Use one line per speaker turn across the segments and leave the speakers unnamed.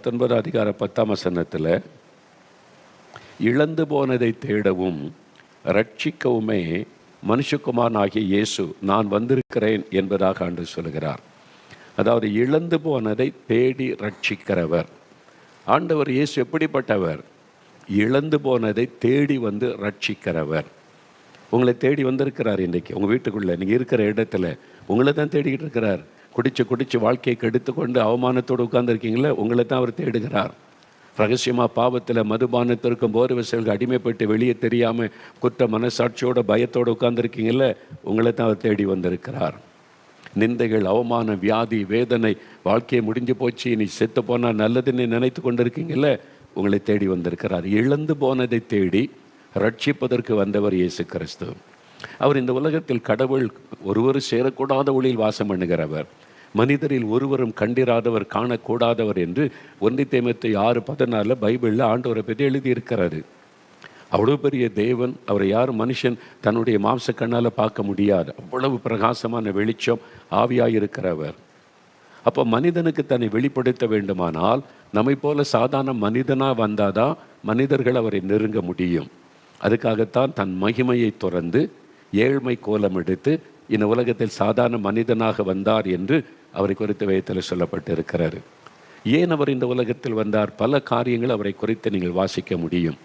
19 அதிகாரம் 10ஆம் வசனத்தில் இழந்து போனதை தேடவும் ரட்சிக்கவுமே மனுஷகுமாரன் ஆகிய இயேசு நான் வந்திருக்கிறேன் என்பதாக ஆண்டு சொல்கிறார். அதாவது இழந்து போனதை தேடி ரட்சிக்கிறவர் ஆண்டவர் இயேசு. எப்படிப்பட்டவர்? இழந்து போனதை தேடி வந்து ரட்சிக்கிறவர். உங்களை தேடி வந்திருக்கிறார். இன்றைக்கி உங்கள் வீட்டுக்குள்ளே நீங்கள் இருக்கிற இடத்துல உங்களை தான் தேடிக்கிட்டு இருக்கிறார். குடிச்சு வாழ்க்கையை கெடுத்து கொண்டு அவமானத்தோடு உட்கார்ந்துருக்கீங்களே, உங்களை தான் அவர் தேடுகிறார். ரகசியமாக பாவத்தில் மதுபானத்திற்கும் போர் வசல்கள் அடிமைப்பட்டு வெளியே தெரியாமல் குற்ற மனசாட்சியோட பயத்தோடு உட்கார்ந்துருக்கீங்களே, உங்களை தான் அவர் தேடி வந்திருக்கிறார். நிந்தைகள், அவமானம், வியாதி, வேதனை, வாழ்க்கையை முடிஞ்சு போச்சு, நீ செத்து போனால் நல்லதுன்னு நினைத்து கொண்டிருக்கீங்கள, உங்களை தேடி வந்திருக்கிறார். இழந்து போனதை தேடி ரட்சிப்பதற்கு வந்தவர் இயேசு கிறிஸ்து. அவர் இந்த உலகத்தில் கடவுள் ஒருவர் சேரக்கூடாத ஒளியில் வாசம் பண்ணுகிறவர், மனிதரில் ஒருவரும் கண்டிராதவர், காணக்கூடாதவர் என்று 1 தீமோத்தேயு 6:14 பைபிளில் ஆண்டவரை பற்றி எழுதியிருக்கிறாரு. அவ்வளோ பெரிய தேவன், அவரை யாரும் மனுஷன் தன்னுடைய மாம்ச கண்ணால் பார்க்க முடியாது. அவ்வளவு பிரகாசமான வெளிச்சம், ஆவியாயிருக்கிறவர். அப்போ மனிதனுக்கு தன்னை வெளிப்படுத்த வேண்டுமானால் நம்மை போல சாதாரண மனிதனாக வந்தாதான் மனிதர்கள் அவரை நெருங்க முடியும். அதுக்காகத்தான் தன் மகிமையை துறந்து ஏழ்மை கோலம் எடுத்து இந்த உலகத்தில் சாதாரண மனிதனாக வந்தார் என்று அவரை குறித்து வேதத்தில் சொல்லப்பட்டிருக்கிறாரு. ஏன் அவர் இந்த உலகத்தில் வந்தார்? பல காரியங்கள் அவரை குறித்து நீங்கள் வாசிக்க முடியும்.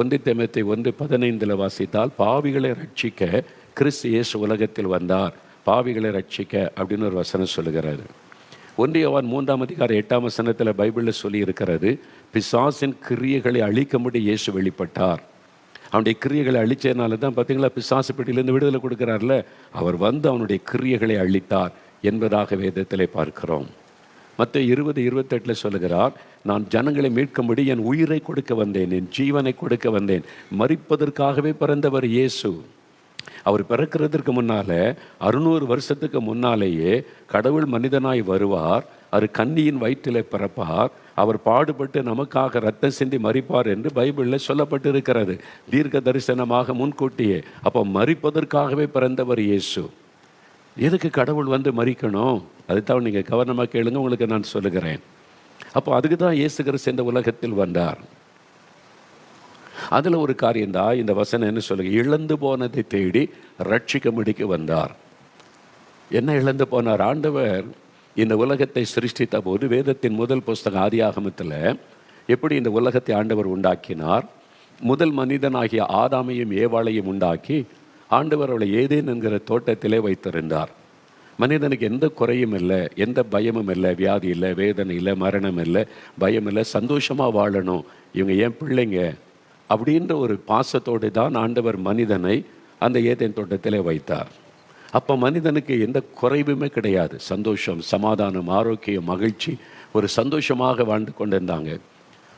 1 தீமோத்தேயு 1:15 வாசித்தால், பாவிகளை ரட்சிக்க கிறிஸ்து இயேசு உலகத்தில் வந்தார், பாவிகளை ரட்சிக்க அப்படின்னு ஒரு வசனம் சொல்லுகிறாரு. 1 யோவான் 3ஆம் அதிகாரம் 8ஆம் வசனத்தில் பைபிளில் சொல்லி இருக்கிறது, பிசாசின் கிரியைகளை அழிக்கும்படி இயேசு வெளிப்பட்டார். அவனுடைய கிரியைகளை அழிச்சதுனால தான் பார்த்தீங்களா பிசாசு பிடியிலிருந்து விடுதலை கொடுக்கிறார்ல. அவர் வந்து அவனுடைய கிரியைகளை அழித்தார் என்பதாக வேதத்திலே பார்க்கிறோம். மத்தேயு 20:28 சொல்லுகிறார், நான் ஜனங்களை மீட்கும்படி என் உயிரை கொடுக்க வந்தேன், என் ஜீவனை கொடுக்க வந்தேன். மரிப்பதற்காகவே பிறந்தவர் இயேசு. அவர் பிறக்கிறதுக்கு முன்னால் 600 வருஷத்துக்கு முன்னாலேயே கடவுள் மனிதனாய் வருவார், அவர் கன்னியின் வயிற்றிலே பிறப்பார், அவர் பாடுபட்டு நமக்காக ரத்தம் சிந்தி மரிப்பார் என்று பைபிளில் சொல்லப்பட்டு இருக்கிறது, தீர்க்க தரிசனமாக முன்கூட்டியே. அப்போ மரிப்பதற்காகவே பிறந்தவர் இயேசு. எதுக்கு கடவுள் வந்து மரிக்கணும்? அதுதான் நீங்கள் கவனமாக கேளுங்க, உங்களுக்கு நான் சொல்லுகிறேன். அப்போ அதுக்கு தான் இயேசு கிறிஸ்து இந்த உலகத்தில் வந்தார். அதில் ஒரு காரியம்தான் இந்த வசனம் என்ன சொல்லுங்க, இழந்து போனதை தேடி ரட்சிக்கும்படிக்கு வந்தார். என்ன இழந்து போனார்? ஆண்டவர் இந்த உலகத்தை சிருஷ்டித்த போது வேதத்தின் முதல் புஸ்தகம் ஆதியாகமத்தில் எப்படி இந்த உலகத்தை ஆண்டவர் உண்டாக்கினார், முதல் மனிதனாகிய ஆதாமையும் ஏவாளையும் உண்டாக்கி ஆண்டவர் அவளை ஏதேன் என்கிற தோட்டத்திலே வைத்திருந்தார். மனிதனுக்கு எந்த குறையும் இல்லை, எந்த பயமும் இல்லை, வியாதி இல்லை, வேதனை இல்லை, மரணம் இல்லை, பயம் இல்லை, சந்தோஷமாக வாழணும், இவங்க ஏன் பிள்ளைங்க அப்படின்ற ஒரு பாசத்தோடு தான் ஆண்டவர் மனிதனை அந்த ஏதேன் தோட்டத்திலே வைத்தார். அப்போ மனிதனுக்கு எந்த குறைவுமே கிடையாது, சந்தோஷம், சமாதானம், ஆரோக்கியம், மகிழ்ச்சி, ஒரு சந்தோஷமாக வாழ்ந்து கொண்டிருந்தாங்க.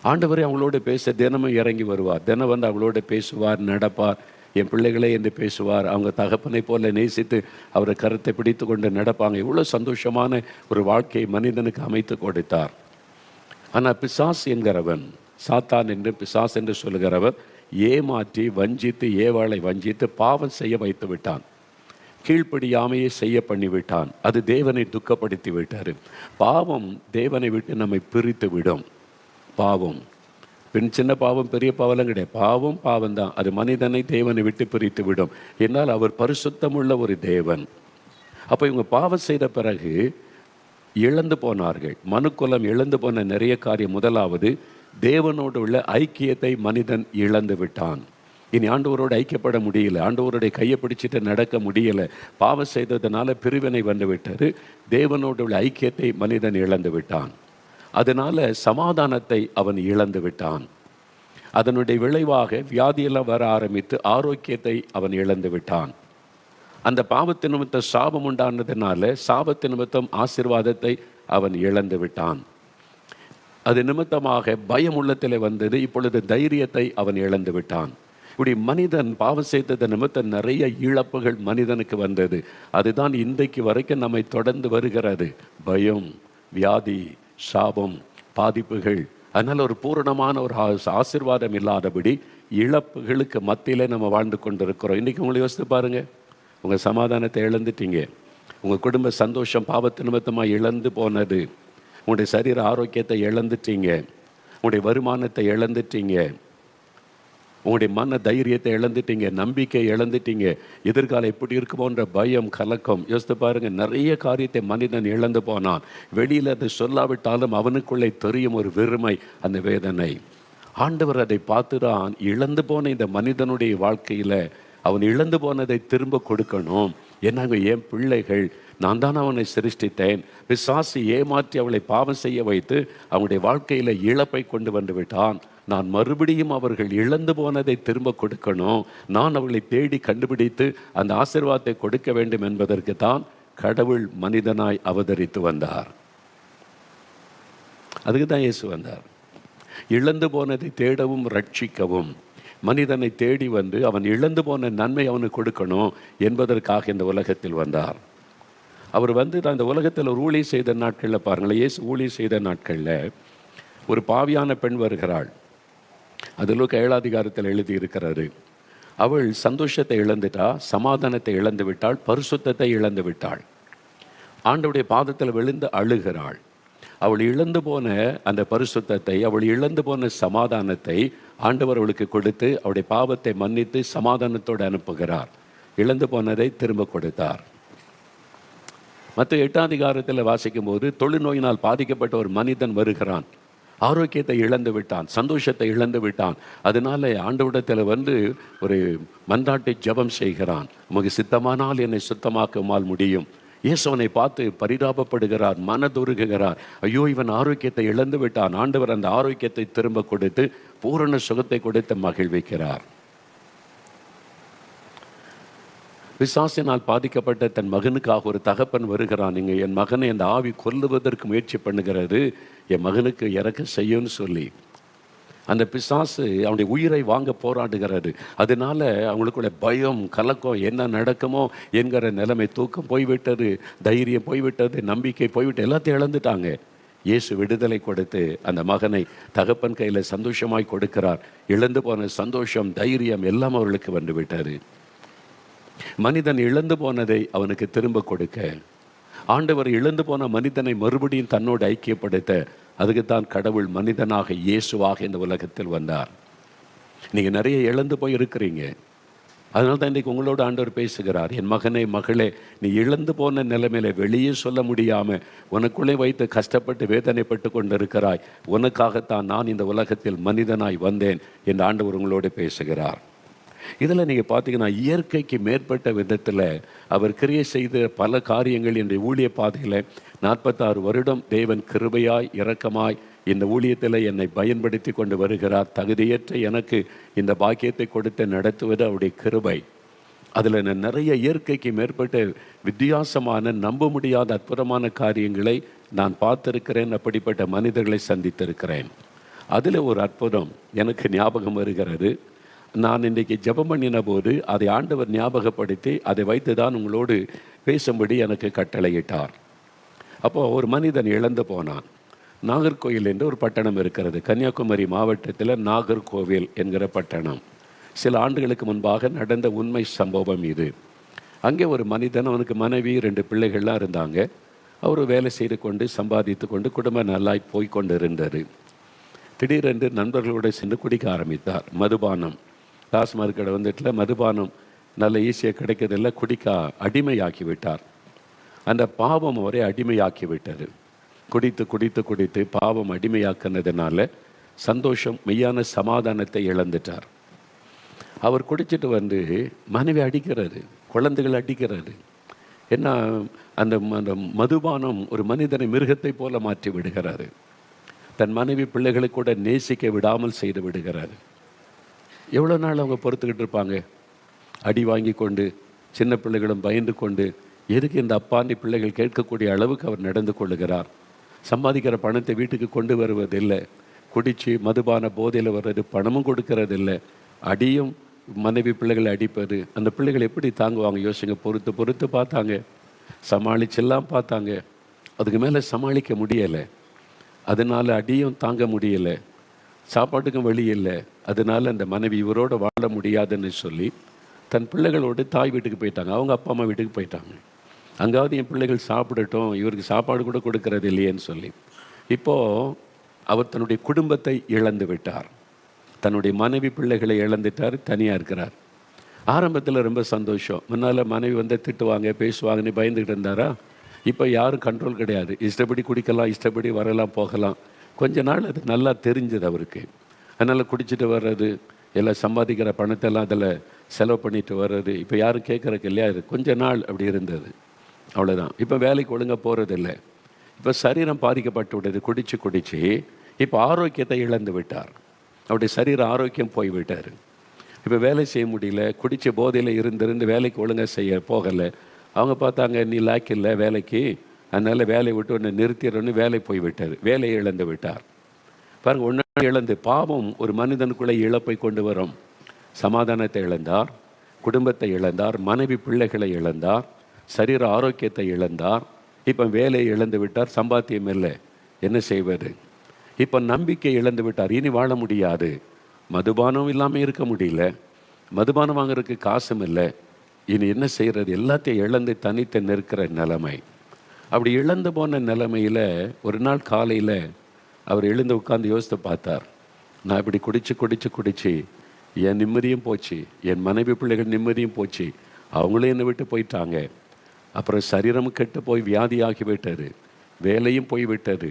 ஆண்டவரே அவங்களோட பேச தினமும் இறங்கி வருவார், தினம் வந்து அவங்களோட பேசுவார், நடப்பார், என் பிள்ளைகளே என்று பேசுவார். அவங்க தகப்பனை போல நேசித்து அவரை கருத்தை பிடித்து கொண்டு நடப்பாங்க. இவ்வளோ சந்தோஷமான ஒரு வாழ்க்கையை மனிதனுக்கு அமைத்து கொடுத்தார். ஆனால் பிசாஸ் என்கிறவன், சாத்தான் என்று பிசாஸ் என்று சொல்லுகிறவர், ஏமாற்றி வஞ்சித்து ஏவாளை வஞ்சித்து பாவம் செய்ய வைத்து விட்டான், கீழ்ப்படியாமையை செய்ய பண்ணிவிட்டான். அது தேவனை துக்கப்படுத்தி விட்டார். பாவம் தேவனை விட்டு நம்மை பிரித்து விடும். பாவம் சின்ன பாவம் பெரிய பாவம் கிடையாது, பாவம் பாவம்தான். அது மனிதனை தேவனை விட்டு பிரித்து விடும். என்னால் அவர் பரிசுத்தமுள்ள ஒரு தேவன். அப்போ இவங்க பாவம் செய்த பிறகு இழந்து போனார்கள். மனுக்குலம் இழந்து போன நிறைய காரியம். முதலாவது, தேவனோடு உள்ள ஐக்கியத்தை மனிதன் இழந்து விட்டான். இனி ஆண்டவரோடு ஐக்கியப்பட முடியல, ஆண்டவருடைய கையை பிடிச்சிட்டு நடக்க முடியலை. பாவம் செய்ததுனால பிரிவினை வந்து விட்டது. தேவனோடு உள்ள ஐக்கியத்தை மனிதன் இழந்து விட்டான். அதனால சமாதானத்தை அவன் இழந்து விட்டான். அதனுடைய விளைவாக வியாதியெல்லாம் வர ஆரம்பித்து ஆரோக்கியத்தை அவன் இழந்து விட்டான். அந்த பாவத்தின் நிமித்தம் சாபம் உண்டானதுனால சாபத்தின் நிமித்தம் ஆசீர்வாதத்தை அவன் இழந்து விட்டான். அது நிமித்தமாக பயம் உள்ளத்தில் வந்தது. இப்பொழுது தைரியத்தை அவன் இழந்து விட்டான். இப்படி மனிதன் பாவம் செய்தது நிமித்தம் நிறைய இழப்புகள் மனிதனுக்கு வந்தது. அதுதான் இன்றைக்கு வரைக்கும் நம்மை தொடர்ந்து வருகிறது. பயம், வியாதி, சாபம், பாதிப்புகள். அதனால் ஒரு பூரணமான ஒரு ஆசீர்வாதம் இல்லாதபடி இழப்புகளுக்கு மத்தியிலே நம்ம வாழ்ந்து கொண்டிருக்கிறோம். இன்றைக்கி உங்களை யோசித்து பாருங்கள், உங்கள் சமாதானத்தை இழந்துட்டீங்க, உங்கள் குடும்ப சந்தோஷம் பாவத்து நிமித்தமாக இழந்து போனது, உங்களுடைய சரீர ஆரோக்கியத்தை இழந்துட்டீங்க, உங்களுடைய வருமானத்தை இழந்துட்டீங்க, உங்களுடைய மன தைரியத்தை இழந்துட்டீங்க, நம்பிக்கை இழந்துட்டீங்க, எதிர்காலம் எப்படி இருக்குமோன்ற பயம், கலக்கம். யோசித்து பாருங்க, நிறைய காரியத்தை மனிதன் இழந்து போனான். வெளியில் அதை சொல்லாவிட்டாலும் அவனுக்குள்ளே தெரியும் ஒரு வெறுமை, அந்த வேதனை. ஆண்டவர் அதை பார்த்துதான் இழந்து போன இந்த மனிதனுடைய வாழ்க்கையில் அவன் இழந்து போனதை திரும்ப கொடுக்கணும். ஏன்னாங்க, என் பிள்ளைகள், நான் தான் அவனை சிருஷ்டித்தேன். பிசாசு ஏமாற்றி அவளை பாவம் செய்ய வைத்து அவனுடைய வாழ்க்கையில் இழப்பை கொண்டு வந்து விட்டான். நான் மறுபடியும் அவர்கள் இழந்து போனதை திரும்ப கொடுக்கணும். நான் அவர்களை தேடி கண்டுபிடித்து அந்த ஆசீர்வாதத்தை கொடுக்க வேண்டும் என்பதற்கு தான் கடவுள் மனிதனாய் அவதரித்து வந்தார். அதுக்கு தான் இயேசு வந்தார். இழந்து போனதை தேடவும் ரட்சிக்கவும் மனிதனை தேடி வந்து அவன் இழந்து போன நன்மை அவனுக்கு கொடுக்கணும் என்பதற்காக இந்த உலகத்தில் வந்தார். அவர் வந்து அந்த உலகத்தில் ஒரு ஊழியம் செய்த நாட்களில் பாருங்களேன், இயேசு ஊழியம் செய்த நாட்களில் ஒரு பாவியான பெண் வருகிறாள். அது லூக்கா 7ஆம் அதிகாரத்தில் எழுதியிருக்கிறாரு. அவள் சந்தோஷத்தை இழந்துட்டா, சமாதானத்தை இழந்து விட்டாள், பரிசுத்தத்தை இழந்து விட்டாள். ஆண்டவருடைய பாதத்தில் விழுந்து அழுகிறாள். அவள் இழந்து போன அந்த பரிசுத்தத்தை, அவள் இழந்து போன சமாதானத்தை ஆண்டவர் அவளுக்கு கொடுத்து அவளுடைய பாவத்தை மன்னித்து சமாதானத்தோடு அனுப்புகிறார். இழந்து போனதை திரும்ப கொடுத்தார். மற்ற 8ஆம் அதிகாரத்தில் வாசிக்கும் போது தொழுநோயினால் பாதிக்கப்பட்ட ஒரு மனிதன் வருகிறான். ஆரோக்கியத்தை இழந்து விட்டான், சந்தோஷத்தை இழந்து விட்டான். அதனால ஆண்டவரிடத்தில் வந்து ஒரு மன்றாட்டை ஜெபம் செய்கிறான். உமக்கு சித்தமானால் என்னை சுத்தமாக்குமால் முடியும். இயேசுவனை பார்த்து பரிதாபப்படுகிறார், மனதுருகுகிறார். ஐயோ, இவன் ஆரோக்கியத்தை இழந்து விட்டான். ஆண்டவர் அந்த ஆரோக்கியத்தை திரும்ப கொடுத்து பூரண சுகத்தை கொடுத்து மகிழ்விக்கிறார். பிசாசினால் பாதிக்கப்பட்ட தன் மகனுக்காக ஒரு தகப்பன் வருகிறான். நீங்கள் என் மகனை அந்த ஆவி கொல்லுவதற்கு முயற்சி பண்ணுகிறது, என் மகனுக்கு இறக்க செய்யும்னு சொல்லி அந்த பிசாசு அவனுடைய உயிரை வாங்க போராடுகிறது. அதனால அவங்களுக்குள்ள பயம், கலக்கம், என்ன நடக்குமோ என்கிற நிலைமை, தூக்கம் போய்விட்டது, தைரியம் போய்விட்டது, நம்பிக்கை போய்விட்டு எல்லாத்தையும் இழந்துட்டாங்க. இயேசு விடுதலை கொடுத்து அந்த மகனை தகப்பன் கையில் சந்தோஷமாய் கொடுக்கிறார். இழந்து போன சந்தோஷம், தைரியம் எல்லாம் அவர்களுக்கு வந்து விட்டது. மனிதன் இழந்து போனதை அவனுக்கு திரும்ப கொடுக்க, ஆண்டவர் இழந்து போன மனிதனை மறுபடியும் தன்னோடு ஐக்கியப்படுத்த, அதுக்குத்தான் கடவுள் மனிதனாக இயேசுவாக இந்த உலகத்தில் வந்தார். நீங்கள் நிறைய இழந்து போய் இருக்கிறீங்க. அதனால தான் இன்றைக்கு உங்களோட ஆண்டவர் பேசுகிறார். என் மகனே, மகளே, நீ இழந்து போன நிலைமையில வெளியே சொல்ல முடியாமல் உனக்குள்ளே வைத்து கஷ்டப்பட்டு வேதனைப்பட்டு கொண்டு இருக்கிறாய். உனக்காகத்தான் நான் இந்த உலகத்தில் மனிதனாய் வந்தேன் என்று ஆண்டவர் உங்களோடு பேசுகிறார். இதில் நீங்கள் பார்த்தீங்கன்னா, இயற்கைக்கு மேற்பட்ட விதத்தில் அவர் கிரியை செய்த பல காரியங்கள் இன்றைய ஊழிய பாதையில் 46 வருடம் தேவன் கிருபையாய் இரக்கமாய் இந்த ஊழியத்தில் என்னை பயன்படுத்தி கொண்டு வருகிறார். தகுதியற்ற எனக்கு இந்த பாக்கியத்தை கொடுத்து நடத்துவது அவருடைய கிருபை. அதில் நான் நிறைய இயற்கைக்கு மேற்பட்ட வித்தியாசமான, நம்ப முடியாத அற்புதமான காரியங்களை நான் பார்த்திருக்கிறேன். அப்படிப்பட்ட மனிதர்களை சந்தித்திருக்கிறேன். அதில் ஒரு அற்புதம் எனக்கு ஞாபகம் வருகிறது. நான் இன்றைக்கு ஜெபம் பண்ணின போது அதை ஆண்டவர் ஞாபகப்படுத்தி அதை வைத்து தான் உங்களோடு பேசும்படி எனக்கு கட்டளையிட்டார். அப்போது ஒரு மனிதன் இழந்து போனான். நாகர்கோவில் என்று ஒரு பட்டணம் இருக்கிறது. கன்னியாகுமரி மாவட்டத்தில் நாகர்கோவில் என்கிற பட்டணம். சில ஆண்டுகளுக்கு முன்பாக நடந்த உண்மை சம்பவம் இது. அங்கே ஒரு மனிதன், அவனுக்கு மனைவி 2 பிள்ளைகள்லாம் இருந்தாங்க. அவர் வேலை செய்து கொண்டு சம்பாதித்து கொண்டு குடும்பம் நல்லா போய்கொண்டு இருந்தது. திடீரென்று நண்பர்களோடு சென்று குடிக்க ஆரம்பித்தார். மதுபானம், டாஸ்மாக் கடை வந்துட்டுல மதுபானம் நல்ல ஈஸியாக கிடைக்கிறதில்ல, குடிக்க அடிமையாக்கி விட்டார். அந்த பாவம் அவரை அடிமையாக்கி விட்டது. குடித்து குடித்து குடித்து பாவம் அடிமையாக்குனதுனால சந்தோஷம், மெய்யான சமாதானத்தை இழந்துட்டார். அவர் குடிச்சிட்டு வந்து மனைவி அடிக்கிறது, குழந்தைகள் அடிக்கிறது. ஏன்னா அந்த மதுபானம் ஒரு மனிதனை மிருகத்தை போல மாற்றி விடுகிறாரு. தன் மனைவி பிள்ளைகளை கூட நேசிக்க விடாமல் செய்து விடுகிறாரு. எவ்வளோ நாள் அவங்க பொறுத்துக்கிட்டு இருப்பாங்க? அடி வாங்கி கொண்டு, சின்ன பிள்ளைகளும் பயந்து கொண்டு, எதுக்கு இந்த அப்பாண்டி பிள்ளைகள் கேட்கக்கூடிய அளவுக்கு அவர் நடந்து கொள்ளுகிறார். சம்பாதிக்கிற பணத்தை வீட்டுக்கு கொண்டு வருவதில்லை. குடித்து மதுபான போதையில் வர்றது, பணமும் கொடுக்கறதில்லை. அடியும் மனைவி பிள்ளைகளை அடிப்பது. அந்த பிள்ளைகள் எப்படி தாங்குவாங்க யோசிங்க. பொறுத்து பொறுத்து பார்த்தாங்க, சமாளிச்செல்லாம் பார்த்தாங்க. அதுக்கு மேலே சமாளிக்க முடியலை. அதனால் அடியும் தாங்க முடியலை, சாப்பாட்டுக்கும் வழி இல்லை. அதனால் அந்த மனைவி இவரோடு வாழ முடியாதுன்னு சொல்லி தன் பிள்ளைகளோடு தாய் வீட்டுக்கு போயிட்டாங்க. அவங்க அப்பா அம்மா வீட்டுக்கு போயிட்டாங்க. அங்காவது என் பிள்ளைகள் சாப்பிடட்டும், இவருக்கு சாப்பாடு கூட கொடுக்கறது இல்லையேன்னு சொல்லி இப்போது அவர் தன்னுடைய குடும்பத்தை இழந்து விட்டார். தன்னுடைய மனைவி பிள்ளைகளை இழந்துட்டார், தனியாக இருக்கிறார். ஆரம்பத்தில் ரொம்ப சந்தோஷம். முன்னால் மனைவி வந்து திட்டுவாங்க, பேசுவாங்கன்னு பயந்துக்கிட்டு இருந்தாரா? இப்போ யாரும் கண்ட்ரோல் கிடையாது. இஷ்டப்படி குடிக்கலாம், இஷ்டப்படி வரலாம், போகலாம். கொஞ்ச நாள் அது நல்லா தெரிஞ்சது அவருக்கு. அதனால் குடிச்சிட்டு வர்றது, எல்லாம் சம்பாதிக்கிற பணத்தெல்லாம் அதில் செலவு பண்ணிட்டு வர்றது, இப்போ யாரும் கேட்குறக்கு இல்லையா? இது கொஞ்ச நாள் அப்படி இருந்தது, அவ்வளோதான். இப்போ வேலைக்கு ஒழுங்காக போகிறதில்லை. இப்போ சரீரம் பாதிக்கப்பட்டு விட்டது. குடித்து இப்போ ஆரோக்கியத்தை இழந்து விட்டார். அவருடைய சரீர ஆரோக்கியம் போய்விட்டார். இப்போ வேலை செய்ய முடியல. குடித்த போதையில் இருந்து வேலைக்கு ஒழுங்காக செய்ய போகலை. அவங்க பார்த்தாங்க, நீ லாக் இல்லை வேலைக்கு, அதனால் வேலையை விட்டு ஒன்று நிறுத்திடுறோன்னு வேலை போய்விட்டார். வேலையை இழந்து விட்டார். பாருங்கள், ஒன்றா இழந்து பாவம் ஒரு மனிதனுக்குள்ளே இழப்பை கொண்டு வரும். சமாதானத்தை இழந்தார், குடும்பத்தை இழந்தார், மனைவி பிள்ளைகளை இழந்தார், சரீர ஆரோக்கியத்தை இழந்தார். இப்போ வேலையை இழந்து விட்டார், சம்பாத்தியம் இல்லை, என்ன செய்வது? இப்போ நம்பிக்கை இழந்து விட்டார், இனி வாழ முடியாது. மதுபானம் இல்லாமல் இருக்க முடியல, மதுபானம் வாங்குறதுக்கு காசும் இல்லை, இனி என்ன செய்கிறது? எல்லாத்தையும் இழந்து தனித்து நிற்கிற நிலைமை. அப்படி இழந்து போன நிலைமையில் ஒரு நாள் காலையில் அவர் எழுந்து உட்காந்து யோசித்து பார்த்தார். நான் இப்படி குடிச்சு என் நிம்மதியும் போச்சு, என் மனைவி பிள்ளைகள் நிம்மதியும் போச்சு, அவங்களும் என்னை விட்டு போயிட்டாங்க. அப்புறம் சரீரமும் கெட்டு போய் வியாதியாகி விட்டது, வேலையும் போய்விட்டது,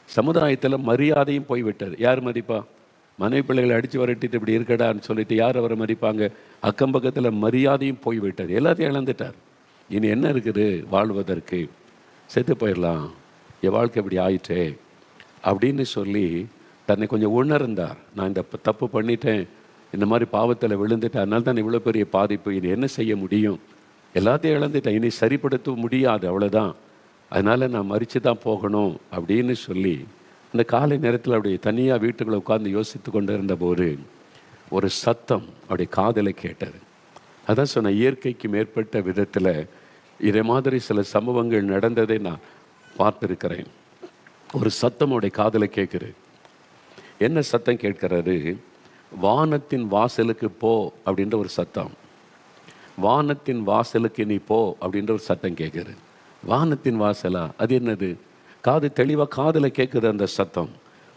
சமுதாயத்தில் மரியாதையும் போய்விட்டது. யார் மதிப்பா? மனைவி பிள்ளைகளை அடித்து வரட்டிட்டு இப்படி இருக்கடான்னு சொல்லிட்டு யார் அவரை மதிப்பாங்க? அக்கம் பக்கத்தில் மரியாதையும் போய்விட்டது, எல்லாத்தையும் இழந்துட்டார். இனி என்ன இருக்குது வாழ்வதற்கு? செத்து போயிடலாம், என் வாழ்க்கை இப்படி ஆயிட்டே அப்படின்னு சொல்லி தன்னை கொஞ்சம் உணர்ந்தார். நான் இந்த தப்பு பண்ணிட்டேன், இந்த மாதிரி பாவத்தில் விழுந்துட்டேன், அதனால தான் இவ்வளோ பெரிய பாதிப்பு, இனி என்ன செய்ய முடியும்? எல்லாத்தையும் இழந்துட்டேன், இனி சரிப்படுத்த முடியாது, அவ்வளோதான், அதனால் நான் மறித்து தான் போகணும் அப்படின்னு சொல்லி அந்த காலை நேரத்தில் அப்படியே தனியாக வீட்டுக்குள்ளே உட்கார்ந்து யோசித்து கொண்டு இருந்தபோது ஒரு சத்தம் அப்படியே காதலை கேட்டது. அதான் சொன்ன, இயற்கைக்கு மேற்பட்ட விதத்தில் இதே மாதிரி சில சம்பவங்கள் நடந்ததை நான் பார்த்துருக்கிறேன். ஒரு சத்தம் அவருடைய காதலை கேட்குது. என்ன சத்தம் கேட்கிறது? வானத்தின் வாசலுக்கு போ அப்படின்ற ஒரு சத்தம். வானத்தின் வாசலுக்கு நீ போ அப்படின்ற ஒரு சத்தம் கேட்குது. வானத்தின் வாசலா? அது என்னது? காது தெளிவாக காதில் கேட்குது அந்த சத்தம்.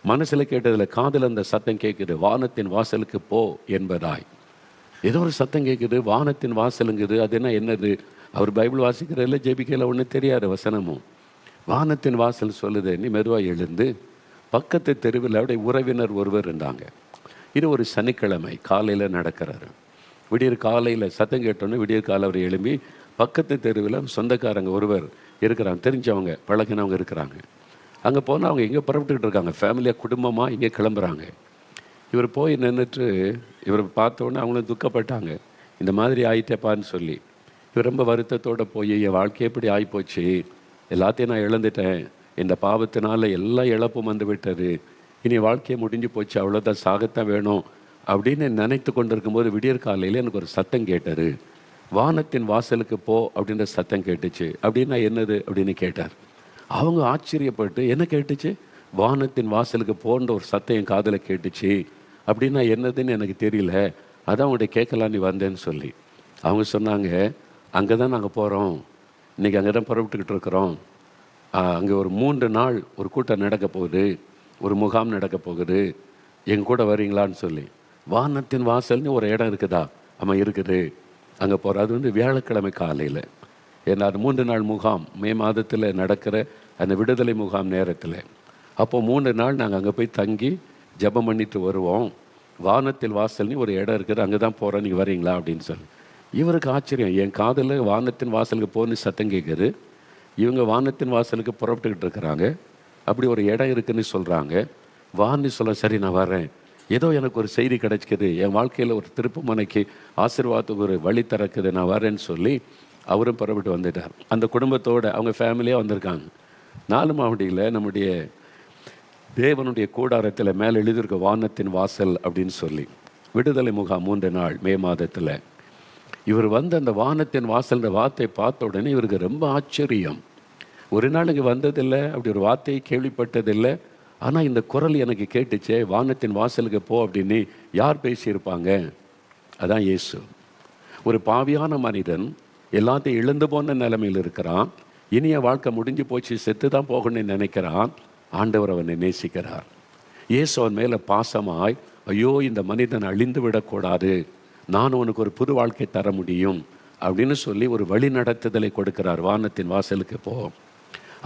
மனசில் கேட்டதில் காதில் அந்த சத்தம் கேட்குது. வானத்தின் வாசலுக்கு போ என்பதாய் ஏதோ ஒரு சத்தம் கேட்குது. வானத்தின் வாசலுங்குது. அது என்னது? அவர் பைபிள் வாசிக்கிறதில்ல, ஜெபிக்கையில் ஒன்றும் தெரியாது வசனமும். வானத்தின் வாசல் சொல்லுது, நீ மெதுவாக எழுந்து பக்கத்து தெருவில் அவருடைய உறவினர் ஒருவர் இருந்தாங்க. இது ஒரு சனிக்கிழமை காலையில் நடக்கிறாரு. விடியற் காலையில் சத்தம் கேட்டோன்னே விடியற் காலை அவர் எழும்பி பக்கத்து தெருவில் சொந்தக்காரங்க ஒருவர் இருக்கிறாங்க, தெரிஞ்சவங்க, பழகினவங்க இருக்கிறாங்க. அங்கே போனால் அவங்க எங்கே புறப்பட்டுக்கிட்டு இருக்காங்க, ஃபேமிலியாக குடும்பமாக இங்கே கிளம்புறாங்க. இவர் போய் நின்றுட்டு இவர் பார்த்தோன்னே அவங்களும் துக்கப்பட்டாங்க, இந்த மாதிரி ஆயிட்டேப்பான்னு சொல்லி. இவர் ரொம்ப வருத்தத்தோடு போய், என் வாழ்க்கை எப்படி ஆகிப்போச்சு, எல்லாத்தையும் நான் இழந்துட்டேன், இந்த பாவத்தினால எல்லா இழப்பும் வந்து விட்டது, இனி வாழ்க்கையை முடிஞ்சு போச்சு, அவ்வளோதான், சாகத்தான் வேணும் அப்படின்னு நினைத்து கொண்டு இருக்கும்போது விடியற் காலையில் எனக்கு ஒரு சத்தம் கேட்டார். வானத்தின் வாசலுக்கு போ அப்படின்ற சத்தம் கேட்டுச்சு. அப்படின்னா என்னது அப்படின்னு கேட்டார். அவங்க ஆச்சரியப்பட்டு, என்ன கேட்டுச்சு? வானத்தின் வாசலுக்கு போன்ற ஒரு சத்தம் என் காதில் கேட்டுச்சு, அப்படின்னா என்னதுன்னு எனக்கு தெரியல, அதான் அவங்கள்ட்ட கேட்கலான்னு வந்தேன்னு சொல்லி. அவங்க சொன்னாங்க, அங்கே தான் நாங்கள் போகிறோம், இன்றைக்கி அங்கே தான் புறப்பட்டுக்கிட்டு இருக்கிறோம், அங்கே ஒரு 3 நாள் ஒரு கூட்டம் நடக்க போகுது, ஒரு முகாம் நடக்க போகுது, எங்கள் கூட வரீங்களான்னு சொல்லி. வானத்தின் வாசல்னு ஒரு இடம் இருக்குதா? ஆமாம் இருக்குது, அங்கே போகிறோம். அது வந்து வியாழக்கிழமை காலையில். ஏன்னா அது 3 நாள் முகாம், மே மாதத்தில் நடக்கிற அந்த விடுதலை முகாம் நேரத்தில். அப்போது 3 நாள் நாங்கள் அங்கே போய் தங்கி ஜெபம் பண்ணிட்டு வருவோம். வானத்தில் வாசல்னு ஒரு இடம் இருக்குது, அங்கே தான் போகிறோம், நீங்கள் வரீங்களா அப்படின்னு சொல்லி. இவருக்கு ஆச்சரியம், என் காதில் வானத்தின் வாசலுக்கு போன்னு சத்தம் கேட்குது, இவங்க வானத்தின் வாசலுக்கு புறப்பட்டுக்கிட்டு இருக்கிறாங்க, அப்படி ஒரு இடம் இருக்குதுன்னு சொல்கிறாங்க. வான்னு சொல்ல, சரி நான் வரேன், ஏதோ எனக்கு ஒரு செய்தி கிடைச்சிக்குது, என் வாழ்க்கையில் ஒரு திருப்புமுனைக்கு ஆசீர்வாதத்துக்கு ஒரு வழி திறக்குது, நான் வரேன்னு சொல்லி அவரும் புறப்பட்டு வந்துட்டார். அந்த குடும்பத்தோடு அவங்க ஃபேமிலியாக வந்திருக்காங்க. 4 மாவடியில் நம்முடைய தேவனுடைய கூடாரத்தில் மேலே எழுதியிருக்க வானத்தின் வாசல் அப்படின்னு சொல்லி விடுதலை முகாம் 3 நாள் மே மாதத்தில். இவர் வந்து அந்த வானத்தின் வாசல்ன்ற வார்த்தை பார்த்த உடனே இவருக்கு ரொம்ப ஆச்சரியம். ஒரு நாள் இங்கே வந்ததில்லை, அப்படி ஒரு வார்த்தையை கேள்விப்பட்டதில்லை, ஆனால் இந்த குரல் எனக்கு கேட்டுச்சே, வானத்தின் வாசலுக்கு போ அப்படின்னு யார் பேசியிருப்பாங்க? அதான் இயேசு. ஒரு பாவியான மனிதன் எல்லாத்தையும் இழந்து போன நிலைமையில் இருக்கிறான், இனிய வாழ்க்கை முடிஞ்சு போச்சு, செத்து தான் போகணும்னு நினைக்கிறான். ஆண்டவர் அவனை நேசிக்கிறார். இயேசு அவன் மேலே பாசமாய், ஐயோ இந்த மனிதன் அழிந்து விடக்கூடாது, நான் உனக்கு ஒரு புது வாழ்க்கை தர முடியும் அப்படின்னு சொல்லி ஒரு வழி நடத்துதலை கொடுக்கிறார். வானத்தின் வாசலுக்கு போ.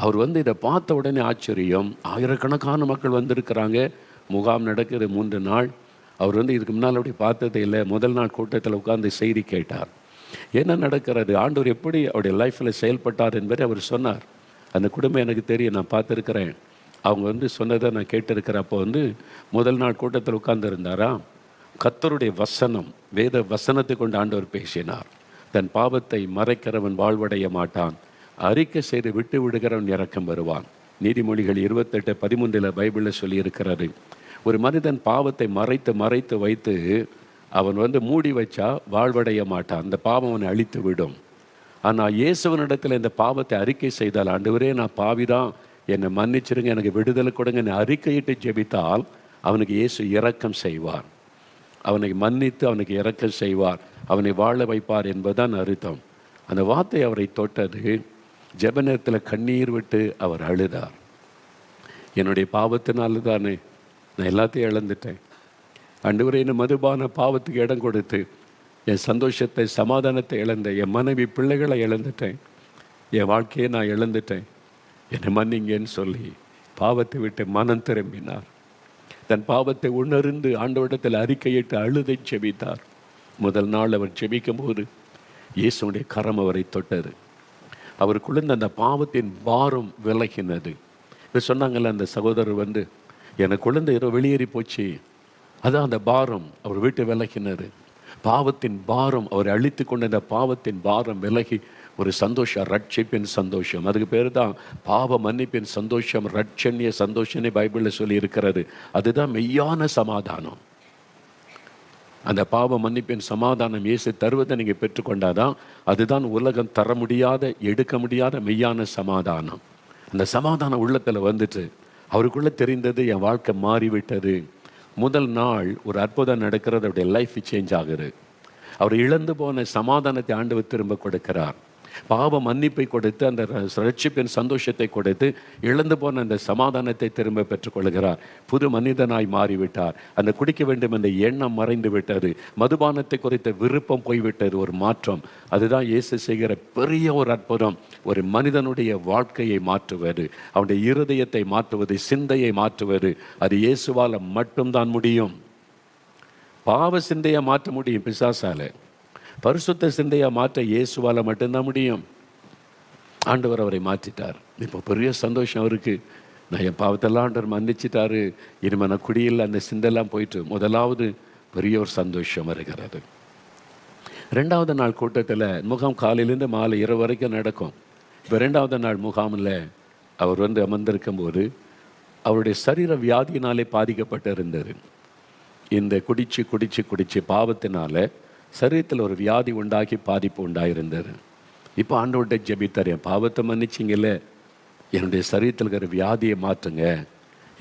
அவர் இதை பார்த்த உடனே ஆச்சரியம். ஆயிரக்கணக்கான மக்கள் வந்திருக்கிறாங்க. முகாம் நடக்குது 3 நாள். அவர் இதுக்கு முன்னால் அப்படி பார்த்ததே இல்லை. முதல் நாள் கூட்டத்தில் உட்கார்ந்து செய்தி கேட்டார். என்ன நடக்கிறது, ஆண்டவர் எப்படி அவருடைய லைஃப்பில் செயல்பட்டார் என்பதை அவர் சொன்னார். அந்த குடும்பம் எனக்கு தெரியும், நான் பார்த்துருக்கிறேன். அவங்க சொன்னதை நான் கேட்டிருக்கிறேன். அப்போ முதல் நாள் கூட்டத்தில் உட்கார்ந்துருந்தாரா, கர்த்தருடைய வசனம், வேத வசனத்தை கொண்டு ஆண்டவர் பேசினார். தன் பாவத்தை மறைக்கிறவன் வாழ்வடைய மாட்டான், அறிக்கை செய்து விட்டு விடுகிறவன் இரக்கம் வருவான். நீதிமொழிகள் 28:13 பைபிளில் சொல்லியிருக்கிறது. ஒரு மனிதன் பாவத்தை மறைத்து வைத்து அவன் மூடி வச்சா வாழ்வடைய மாட்டான், அந்த பாவம் அவனை அழித்து விடும். ஆனால் இயேசுவனிடத்தில் இந்த பாவத்தை அறிக்கை செய்தால், ஆண்டவரே நான் பாவிதான், என்னை மன்னிச்சிருங்க, எனக்கு விடுதலை கொடுங்க, என்னை அறிக்கையிட்டு ஜெபித்தால் அவனுக்கு இயேசு இரக்கம் செய்வார். அவனை மன்னித்து அவனுக்கு இரக்கம் செய்வார், அவனை வாழ வைப்பார் என்பதுதான் அர்த்தம். அந்த வார்த்தை அவரை தொட்டது. ஜெப நேரத்தில் கண்ணீர் விட்டு அவர் அழுதார். என்னுடைய பாவத்தினால தானே நான் எல்லாத்தையும் இழந்துட்டேன். ஆண்டவரே, என்ன மதுபான பாவத்துக்கு இடம் கொடுத்து என் சந்தோஷத்தை சமாதானத்தை இழந்தேன், என் மனைவி பிள்ளைகளை இழந்துட்டேன், என் வாழ்க்கையை நான் இழந்துட்டேன், என்னை மன்னிங்கன்னு சொல்லி பாவத்தை விட்டு மனம் திரும்பினார். தன் பாவத்தை உணர்ந்து ஆண்டவரிடத்தில் அறிக்கையிட்டு அழுதை செபித்தார். முதல் நாள் அவர் செபிக்கும் போது இயேசுடைய கரம் அவரை தொட்டது. அவருக்குள்ள அந்த பாவத்தின் பாரம் விலகினது. இப்போ சொன்னாங்கல்ல, அந்த சகோதரர் எனக்கு குழந்தை வெளியேறி போச்சு, அதான் அந்த பாரம் அவர் வீட்டு விலகினது. பாவத்தின் பாரம் அவர் அழித்து கொண்ட அந்த பாவத்தின் பாரம் விலகி ஒரு சந்தோஷம், ரட்சிப்பின் சந்தோஷம். அதுக்கு பேர் தான் பாவ மன்னிப்பின் சந்தோஷம், ரட்சண்ய சந்தோஷனே பைபிளில் சொல்லி இருக்கிறது. அதுதான் மெய்யான சமாதானம். அந்த பாவ மன்னிப்பின் சமாதானம் இயேசு தருவதை நீங்கள் பெற்றுக்கொண்டாதான் அதுதான் உலகம் தர முடியாத, எடுக்க முடியாத மெய்யான சமாதானம். அந்த சமாதானம் உள்ளத்தில் அவருக்குள்ளே தெரிந்தது, என் வாழ்க்கை மாறிவிட்டது. முதல் நாள் ஒரு அற்புதம் நடக்கிறது, அவருடைய லைஃப் சேஞ்ச் ஆகுது. அவர் இழந்து போன சமாதானத்தை ஆண்டவர் திரும்ப கொடுக்கிறார். பாவ மன்னிப்பை கொடுத்து அந்த ரட்சிப்பின் சந்தோஷத்தை கொடுத்து இழந்து போன அந்த சமாதானத்தை திரும்ப பெற்றுக்கொள்கிறார். புது மனிதனாய் மாறிவிட்டார். அந்த குடிக்க வேண்டும் என்ற எண்ணம் மறைந்து விட்டது. மதுபானத்தை குறித்த விருப்பம் போய்விட்டது. ஒரு மாற்றம். அதுதான் இயேசு செய்கிற பெரிய ஒரு அற்புதம். ஒரு மனிதனுடைய வாழ்க்கையை மாற்றுவது, அவனுடைய இருதயத்தை மாற்றுவது, சிந்தையை மாற்றுவது, அது இயேசுவால் மட்டும்தான் முடியும். பாவ சிந்தையை மாற்ற முடியும் பிசாசால, பரிசுத்த சிந்தையை மாற்ற இயேசுவால் மட்டும்தான் முடியும். ஆண்டவர் அவரை மாற்றிட்டார். இப்போ பெரிய சந்தோஷம் அவருக்கு. நான் என் பாவத்தெல்லாம் ஆண்டவர் மன்னிச்சிட்டாரு, இனிமேல் நான் குடியில் அந்த சிந்தையெல்லாம் போயிட்டு முதலாவது பெரிய ஒரு சந்தோஷம் வருகிறது. 2வது நாள் கூட்டத்தில் முகாம் காலையிலேருந்து மாலை இரவு வரைக்கும் நடக்கும். இப்போ 2வது நாள் முகாமில் அவர் அமர்ந்திருக்கும் போது அவருடைய சரீர வியாதியினாலே பாதிக்கப்பட்டு இருந்தது. இந்த குடிச்சு பாவத்தினால சரீரத்தில் ஒரு வியாதி உண்டாகி பாதிப்பு உண்டாயிருந்தது. இப்போ ஆண்டவர்கிட்ட ஜெபித்தார், என் பாவத்தை மன்னிச்சிங்கல்ல, என்னுடைய சரீரத்தில் இருக்கிற வியாதியை மாற்றுங்க,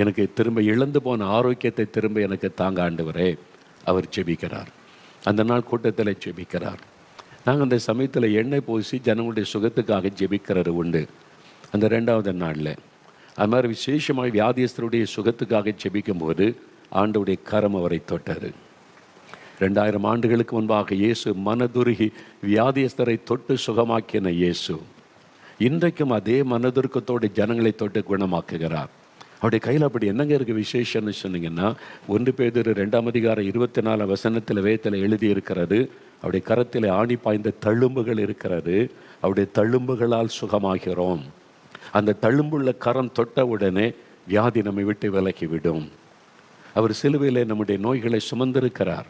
எனக்கு திரும்ப இழந்து போன ஆரோக்கியத்தை திரும்ப எனக்கு தாங்க ஆண்டவரே. அவர் ஜெபிக்கிறார். அந்த நாள் கூட்டத்தில் ஜெபிக்கிறார். நாங்கள் அந்த சமயத்தில் எண்ணெய் பூசி ஜனங்களுடைய சுகத்துக்காக ஜெபிக்கிறது உண்டு. அந்த 2வது நாளில் அது மாதிரி விசேஷமாக வியாதியஸ்தருடைய சுகத்துக்காக ஜெபிக்கும்போது ஆண்டவருடைய கரம் அவரை தொட்டது. 2000 ஆண்டுகளுக்கு முன்பாக இயேசு மனதுருகி வியாதியஸ்தரை தொட்டு சுகமாக்கின இயேசு இன்றைக்கும் அதே மனதுருக்கத்தோடு ஜனங்களை தொட்டு குணமாக்குகிறார். அவருடைய கையில் அப்படி என்னங்க இருக்குது விசேஷம்னு சொன்னீங்கன்னா, 1 பேதுரு 2:24 வேதத்தில் எழுதி இருக்கிறது, அவருடைய கரத்தில் ஆணி பாய்ந்த தழும்புகள் இருக்கிறது, அவருடைய தழும்புகளால் சுகமாகிறோம். அந்த தழும்புள்ள கரம் தொட்ட உடனே வியாதி நம்மை விட்டு விலகிவிடும். அவர் சிலுவையில் நம்முடைய நோய்களை சுமந்திருக்கிறார்.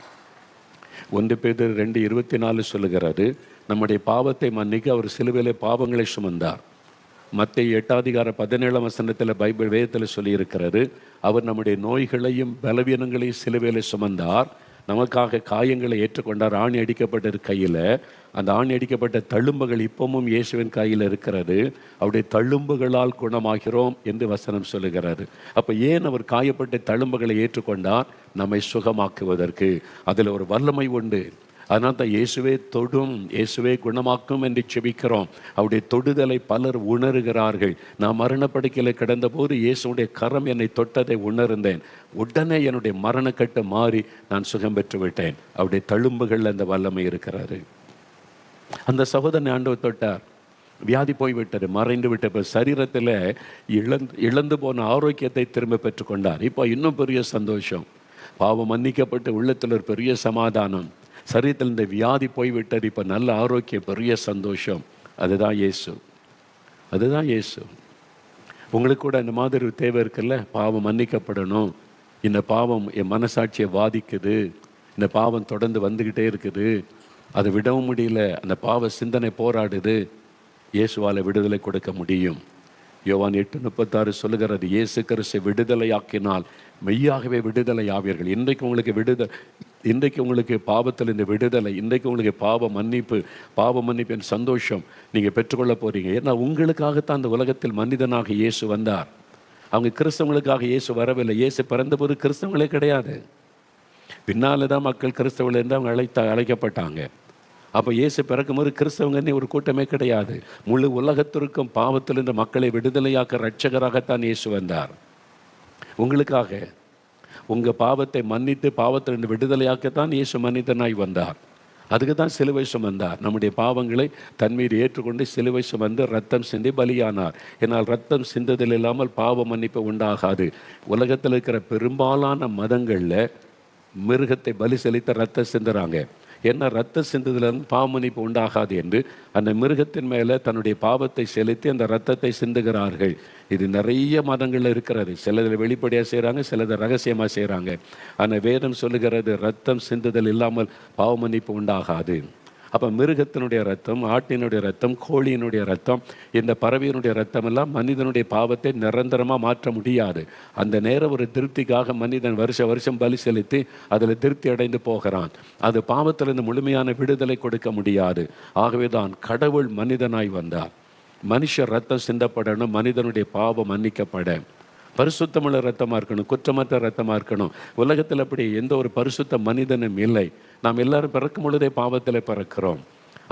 1 பேதுரு 2:24 சொல்லுகிறது, நம்முடைய பாவத்தை மன்னிக்க அவர் சிலுவையிலே பாவங்களை சுமந்தார். மத்தேயு 8:17 பைபிள் வேதத்தில் சொல்லியிருக்கிறது, அவர் நம்முடைய நோய்களையும் பலவீனங்களையும் சிலுவையிலே சுமந்தார், நமக்காக காயங்களை ஏற்றுக்கொண்டார். ஆணி அடிக்கப்பட்ட கையில், அந்த ஆணி அடிக்கப்பட்ட தழும்புகள் இப்பவும் இயேசுவின் கையில் இருக்கிறது. அவருடைய தழும்புகளால் குணமாகிறோம் என்று வசனம் சொல்லுகிறது. அப்போ ஏன் அவர் காயப்பட்ட தழும்புகளை ஏற்றுக்கொண்டார்? நம்மை சுகமாக்குவதற்கு. அதில் ஒரு வல்லமை உண்டு. அதனால் தான் இயேசுவே தொடும், இயேசுவே குணமாக்கும் என்று செபிக்கிறோம். அவருடைய தொடுதலை பலர் உணர்கிறார்கள். நான் மரணப்படுக்கையில் கிடந்தபோது இயேசுடைய கரம் என்னை தொட்டதை உணர்ந்தேன். உடனே என்னுடைய மரணக்கட்டு மாறி நான் சுகம் பெற்று விட்டேன். அவருடைய தழும்புகள் அந்த வல்லமை இருக்கிறாரு. அந்த சகோதரனை ஆண்டவர் தொட்டார், வியாதி போய்விட்டது, மறைந்து விட்ட சரீரத்தில் இழந்து போன ஆரோக்கியத்தை திரும்ப பெற்றுக்கொண்டார். இப்போ இன்னும் பெரிய சந்தோஷம், பாவம் மன்னிக்கப்பட்டு உள்ளத்தில் ஒரு பெரிய சமாதானம், சரீரத்தில் இந்த வியாதி போய்விட்டது, இப்போ நல்ல ஆரோக்கியம், பெரிய சந்தோஷம். அதுதான் இயேசு, அதுதான் இயேசு. உங்களுக்கு கூட இந்த மாதிரி ஒரு தேவை இருக்குல்ல, பாவம் மன்னிக்கப்படணும், இந்த பாவம் என் மனசாட்சியை பாதிக்குது, இந்த பாவம் தொடர்ந்து வந்துக்கிட்டே இருக்குது, அதை விடவும் முடியல, அந்த பாவ சிந்தனை போராடுது. இயேசுவால் விடுதலை கொடுக்க முடியும். யோவான் 8:36 சொல்லுகிறது, இயேசு கிறிஸ்து விடுதலையாக்கினால் மெய்யாகவே விடுதலை ஆவீர்கள். இன்றைக்கு உங்களுக்கு பாவத்தில் இந்த விடுதலை, இன்றைக்கு உங்களுக்கு பாவ மன்னிப்பின் சந்தோஷம் நீங்கள் பெற்றுக்கொள்ள போறீங்க. ஏன்னா உங்களுக்காகத்தான் அந்த உலகத்தில் மனிதனாக இயேசு வந்தார். அவங்க கிறிஸ்தவங்களுக்காக இயேசு வரவில்லை. இயேசு பிறந்தபோது கிறிஸ்தவங்களே கிடையாது. பின்னால தான் மக்கள் கிறிஸ்தவர்கள் என்று அவங்க அழைக்கப்பட்டாங்க. அப்போ இயேசு பிறக்கும்போது கிறிஸ்தவங்கன்னு ஒரு கூட்டமே கிடையாது. முழு உலகத்திற்கும் பாவத்திலிருந்து மக்களை விடுதலையாக்க இரட்சகராகத்தான் இயேசு வந்தார். உங்களுக்காக உங்கள் பாவத்தை மன்னித்து பாவத்திலிருந்து விடுதலையாக்கத்தான் இயேசு மனிதனாய் வந்தார். அதுக்கு தான் சிலுவை சுமந்தார். நம்முடைய பாவங்களை தன்மீது ஏற்றுக்கொண்டு சிலுவை சுமந்து ரத்தம் சிந்தி பலியானார். ஏன்னால் ரத்தம் சிந்ததில் இல்லாமல் பாவ மன்னிப்பு உண்டாகாது. உலகத்தில் இருக்கிற பெரும்பாலான மதங்களில் மிருகத்தை பலி செலுத்த ரத்தம் சிந்துறாங்க. ஏன்னா ரத்த சிந்துதலிருந்து பாவ மன்னிப்பு உண்டாகாது என்று அந்த மிருகத்தின் மேலே தன்னுடைய பாவத்தை செலுத்தி அந்த ரத்தத்தை சிந்துகிறார்கள். இது நிறைய மதங்களில் இருக்கிறது. சிலதில் வெளிப்படையாக செய்கிறாங்க, சிலதை ரகசியமாக செய்கிறாங்க. ஆனால் வேதம் சொல்லுகிறது, ரத்தம் சிந்துதல் இல்லாமல் பாவ மன்னிப்பு உண்டாகாது. அப்போ மிருகத்தினுடைய ரத்தம், ஆட்டினுடைய ரத்தம், கோழியினுடைய ரத்தம், இந்த பறவையினுடைய ரத்தம் எல்லாம் மனிதனுடைய பாவத்தை நிரந்தரமாக மாற்ற முடியாது. அந்த நேரம் ஒரு திருப்திக்காக மனிதன் வருஷம் பலி செலுத்தி அதில் திருப்தி அடைந்து போகிறான். அது பாவத்திலிருந்து முழுமையான விடுதலை கொடுக்க முடியாது. ஆகவே தான் கடவுள் மனிதனாய் வந்தார். மனுஷர் ரத்தம் சிந்தப்படணும், மனிதனுடைய பாவம் மன்னிக்கப்பட. பரிசுத்தமுள்ள ரத்தமாக இருக்கணும், குற்றமற்ற ரத்தமாக இருக்கணும். உலகத்தில் அப்படி எந்த ஒரு பரிசுத்த மனிதனும் இல்லை. நாம் எல்லாரும் பிறக்கும் பொழுதே பாவத்தில் பிறக்கிறோம்.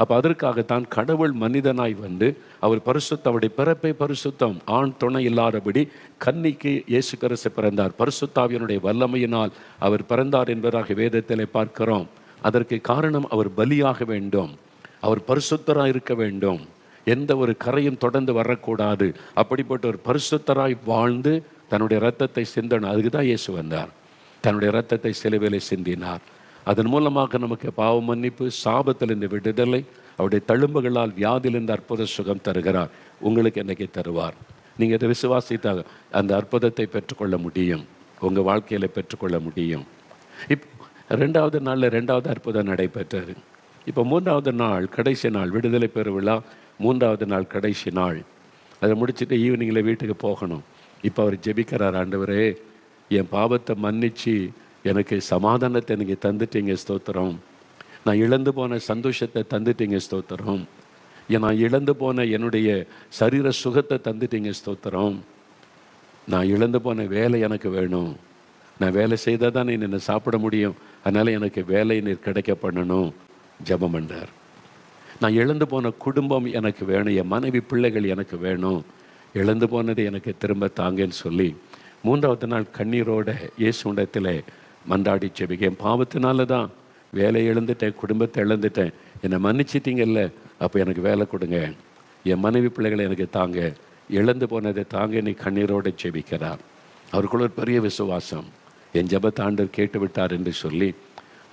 அப்போ அதற்காகத்தான் கடவுள் மனிதனாய் வந்து அவர் அவருடைய பிறப்பை பரிசுத்தம், ஆண் துணை இல்லாதபடி கன்னிக்கு இயேசு கிறிஸ்து பிறந்தார். பரிசுத்தாவியனுடைய வல்லமையினால் அவர் பிறந்தார் என்பதாக வேதத்தில் பார்க்கிறோம். அதற்கு காரணம் அவர் பலியாக வேண்டும், அவர் பரிசுத்தராக இருக்க வேண்டும், எந்த ஒரு கரையும் தொடர்ந்து வரக்கூடாது. அப்படிப்பட்ட ஒரு பரிசுத்தராய் வாழ்ந்து தன்னுடைய இரத்தத்தை சிந்தணும். அதுக்கு தான் இயேசு வந்தார். தன்னுடைய இரத்தத்தை சிலுவையிலே சிந்தினார். அதன் மூலமாக நமக்கு பாவ மன்னிப்பு, சாபத்திலிருந்து விடுதலை, அவருடைய தழும்புகளால் வியாதியிலிருந்து அற்புத சுகம் தருகிறார். உங்களுக்கு என்னைக்கு தருவார். நீங்கள் இதை விசுவாசித்தாக அந்த அற்புதத்தை பெற்றுக்கொள்ள முடியும், உங்கள் வாழ்க்கையில் பெற்றுக்கொள்ள முடியும். ரெண்டாவது நாளில் ரெண்டாவது அற்புதம் நடைபெற்றது. இப்போ மூன்றாவது நாள், கடைசி நாள், விடுதலை பெருவிழா மூன்றாவது நாள் கடைசி நாள். அதை முடிச்சுட்டு ஈவினிங்கில் வீட்டுக்கு போகணும். இப்போ அவர் ஜெபிக்கிறார், ஆண்டவரே என் பாவத்தை மன்னிச்சு எனக்கு சமாதானத்தை நீங்கள் தந்துட்டீங்க, ஸ்தோத்திரம். நான் இழந்து போன சந்தோஷத்தை தந்துட்டீங்க, ஸ்தோத்திரம். நான் இழந்து போன என்னுடைய சரீர சுகத்தை தந்துட்டீங்க, ஸ்தோத்திரம். நான் இழந்து போன வேலை எனக்கு வேணும். நான் வேலை செய்தால் தான் என்னை சாப்பிட முடியும். அதனால் எனக்கு வேலை நீர் கிடைக்க பண்ணணும். ஜெபம் பண்ணார். நான் இழந்து போன குடும்பம் எனக்கு வேணும், என் மனைவி பிள்ளைகள் எனக்கு வேணும், இழந்து போனதை எனக்கு திரும்ப தாங்கன்னு சொல்லி மூன்றாவது நாள் கண்ணீரோட இயேசுண்டத்தில் மன்றாடி ஜெபிக்க, என் பாவத்தினால தான் வேலை இழந்துட்டேன், குடும்பத்தை இழந்துட்டேன், என்னை மன்னிச்சிட்டிங்கல்ல, அப்போ எனக்கு வேலை கொடுங்க, என் மனைவி பிள்ளைகளை எனக்கு தாங்க, இழந்து போனதை தாங்க நீ கண்ணீரோடு ஜெபிக்கிறார். அவருக்குள்ள ஒரு பெரிய விசுவாசம். என் ஜெபத்தை ஆண்டவர் கேட்டு விட்டார் என்று சொல்லி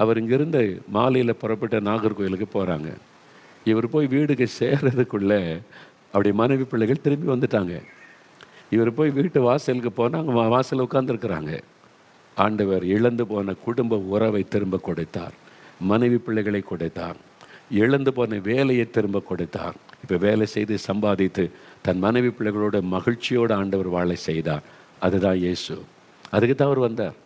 அவர் இங்கிருந்து மாலையில் புறப்பட்ட நாகர்கோயிலுக்கு போகிறாங்க. இவர் போய் வீடுக்கு சேர்றதுக்குள்ளே அப்படி மனைவி பிள்ளைகள் திரும்பி வந்துட்டாங்க. இவர் போய் வீட்டு வாசலுக்கு போனால் அவங்க வாசலில் உட்காந்துருக்குறாங்க. ஆண்டவர் இழந்து போன குடும்ப உறவை திரும்ப கொடுத்தார், மனைவி பிள்ளைகளை கொடுத்தார், இழந்து போன வேலையை திரும்ப கொடுத்தார். இப்போ வேலை செய்து சம்பாதித்து தன் மனைவி பிள்ளைகளோட மகிழ்ச்சியோடு ஆண்டவர் வாழ செய்தார். அதுதான் இயேசு. அதுக்கு தான் அவர் வந்தார்.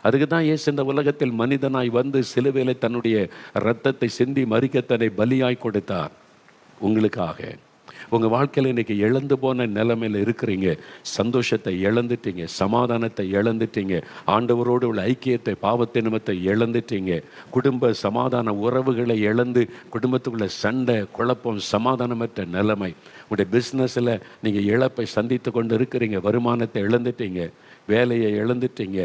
அதுக்கு தான் இயேசு இந்த உலகத்தில் மனிதனாய் வந்து சிலுவையிலே தன்னுடைய இரத்தத்தை சிந்தி மரிக்க தன்னை பலியாய் கொடுத்தார். உங்களுக்காக உங்கள் வாழ்க்கையில் இன்றைக்கி இழந்து போன நிலைமையில் இருக்கிறீங்க. சந்தோஷத்தை இழந்துட்டீங்க, சமாதானத்தை இழந்துட்டீங்க, ஆண்டவரோடு உள்ள ஐக்கியத்தை பாவத்தை நிமித்தத்தை இழந்துட்டீங்க, குடும்ப சமாதான உறவுகளை இழந்து குடும்பத்துக்குள்ள சண்டை, குழப்பம், சமாதானமற்ற நிலைமை. உங்களுடைய பிஸ்னஸில் நீங்கள் இழப்பை சந்தித்து கொண்டு இருக்கிறீங்க, வருமானத்தை இழந்துட்டீங்க, வேலையை இழந்துட்டீங்க,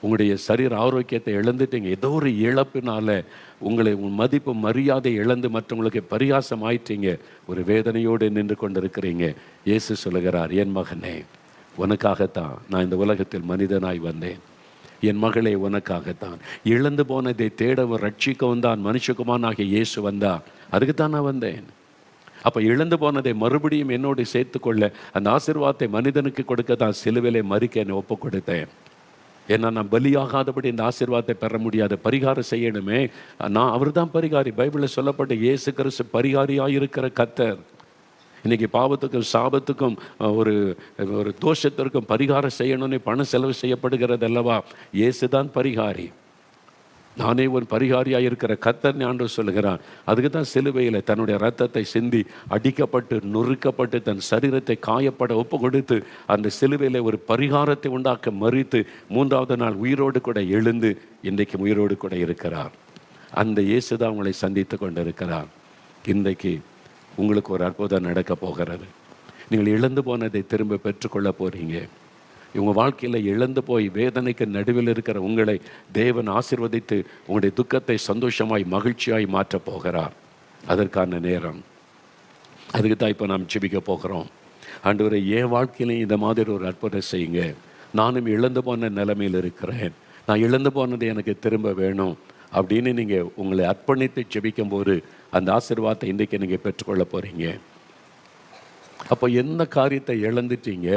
உங்களுடைய சரீர ஆரோக்கியத்தை இழந்துட்டீங்க. ஏதோ ஒரு இழப்பினால உங்களை மதிப்பு மரியாதை இழந்து மற்றவங்களுக்கு பரிகாசம் ஆயிட்டீங்க. ஒரு வேதனையோடு நின்று கொண்டு இருக்கிறீங்க. இயேசு சொல்லுகிறார், என் மகனே, உனக்காகத்தான் நான் இந்த உலகத்தில் மனிதனாய் வந்தேன். என் மகளே, உனக்காகத்தான். இழந்து போனதை தேடவும் ரட்சிக்கவும் தான் மனுஷகுமாரனாகிய இயேசு வந்தா. அதுக்கு தான் நான் வந்தேன். அப்போ இழந்து போனதை மறுபடியும் என்னோடு சேர்த்துக்கொள்ள, அந்த ஆசீர்வாதத்தை மனிதனுக்கு கொடுக்க தான் சிலுவையிலே மறிக்க என்னை ஒப்பு கொடுத்தேன். ஏன்னா நான் பலியாகாதபடி இந்த ஆசீர்வாதத்தை பெற முடியாது, பரிகாரம் செய்யணுமே. நான் அவர் தான் பரிகாரி. பைபிளில் சொல்லப்பட்ட இயேசு கிறிஸ்து பரிகாரியாக இருக்கிற கர்த்தர். இன்றைக்கி பாவத்துக்கும் சாபத்துக்கும் ஒரு ஒரு தோஷத்திற்கும் பரிகாரம் செய்யணும்னு பணம் செலவு செய்யப்படுகிறது அல்லவா? இயேசு தான் பரிகாரி. நானே ஒரு பரிகாரியாக இருக்கிற கர்த்தர் ஆண்டவர் சொல்லுகிறான். அதுக்கு தான் சிலுவையில் தன்னுடைய ரத்தத்தை சிந்தி அடிக்கப்பட்டு நொறுக்கப்பட்டு தன் சரீரத்தை காயப்பட ஒப்பு கொடுத்து அந்த சிலுவையில் ஒரு பரிகாரத்தை உண்டாக்க மறித்து 3ஆவது நாள் உயிரோடு கூட எழுந்து இன்றைக்கு உயிரோடு கூட இருக்கிறார். அந்த இயேசு தான் உங்களை சந்தித்து கொண்டு இருக்கிறார். இன்றைக்கு உங்களுக்கு ஒரு அற்புதம் நடக்க போகிறது. நீங்கள் இழந்து போனதை திரும்ப பெற்றுக்கொள்ள போகிறீங்க. உங்கள் வாழ்க்கையில் இழந்து போய் வேதனைக்கு நடுவில் இருக்கிற உங்களை தேவன் ஆசீர்வதித்து உங்களுடைய துக்கத்தை சந்தோஷமாய் மகிழ்ச்சியாய் மாற்றப் போகிறார். அதற்கான நேரம். அதுக்கு தான் இப்போ நாம் ஜெபிக்க போகிறோம். ஆண்டவரே, என் வாழ்க்கையிலையும் இந்த மாதிரி ஒரு அற்புதம் செய்யுங்க. நானும் இழந்து போன நிலைமையில் இருக்கிறேன். நான் இழந்து போனது எனக்கு திரும்ப வேணும் அப்படின்னு நீங்கள் உங்களை அர்ப்பணித்து ஜெபிக்கும் போது அந்த ஆசீர்வாதத்தை இன்றைக்கு நீங்கள் பெற்றுக்கொள்ள போகிறீங்க. அப்போ என்ன காரியத்தை இழந்துட்டீங்க,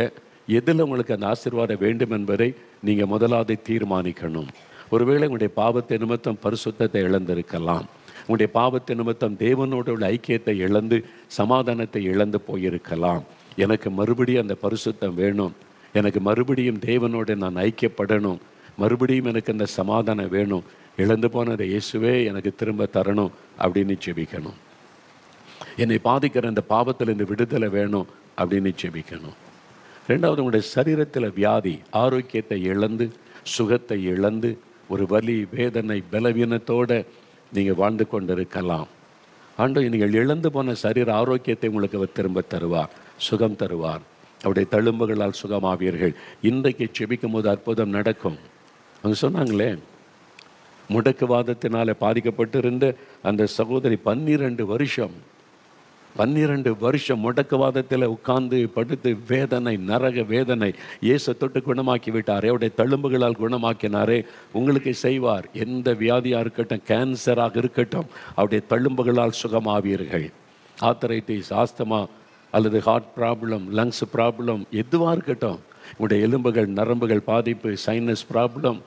எதில் உங்களுக்கு அந்த ஆசீர்வாதம் வேண்டும் என்பதை நீங்கள் முதலாவது தீர்மானிக்கணும். ஒருவேளை உங்களுடைய பாவத்தை நிமித்தம் பரிசுத்தத்தை இழந்திருக்கலாம். உங்களுடைய பாவத்தை நிமித்தம் தேவனோடு உள்ள ஐக்கியத்தை இழந்து சமாதானத்தை இழந்து போயிருக்கலாம். எனக்கு மறுபடியும் அந்த பரிசுத்தம் வேணும், எனக்கு மறுபடியும் தேவனோடு நான் ஐக்கியப்படணும், மறுபடியும் எனக்கு அந்த சமாதானம் வேணும், இழந்து போனதை இயேசுவே எனக்கு திரும்ப தரணும் அப்படின்னு ஜெபிக்கணும். என்னை பாதிக்கிற அந்த பாவத்தில் இந்த விடுதலை வேணும் அப்படின்னு ஜெபிக்கணும். ரெண்டாவது, உங்களுடைய சரீரத்தில் வியாதி, ஆரோக்கியத்தை இழந்து சுகத்தை இழந்து ஒரு வலி, வேதனை, பலவீனத்தோடு நீங்கள் வாழ்ந்து கொண்டு இருக்கலாம். ஆண்டவர் நீங்கள் இழந்து போன சரீர ஆரோக்கியத்தை உங்களுக்கு அவர் திரும்ப தருவார், சுகம் தருவார். அவருடைய தழும்புகளால் சுகமாவீர்கள். இன்றைக்கு ஜெபிக்கும் போது அற்புதம் நடக்கும். அவங்க சொன்னாங்களே, முடக்குவாதத்தினால பாதிக்கப்பட்டிருந்த அந்த சகோதரி 12 வருஷம் முடக்குவாதத்தில் உட்கார்ந்து படுத்து வேதனை, நரக வேதனை, இயேசு தொட்டு குணமாக்கி விட்டாரே, அவருடைய தழும்புகளால் குணமாக்கினாரே. உங்களுக்கு செய்வார். எந்த வியாதியாக இருக்கட்டும், கேன்சராக இருக்கட்டும், அவருடைய தழும்புகளால் சுகமாவீர்கள். ஆத்தரைட்டிஸ், ஆஸ்தமா அல்லது ஹார்ட் ப்ராப்ளம், லங்ஸ் ப்ராப்ளம் எதுவாக இருக்கட்டும், உங்களுடைய எலும்புகள் நரம்புகள் பாதிப்பு, சைனஸ் ப்ராப்ளம்,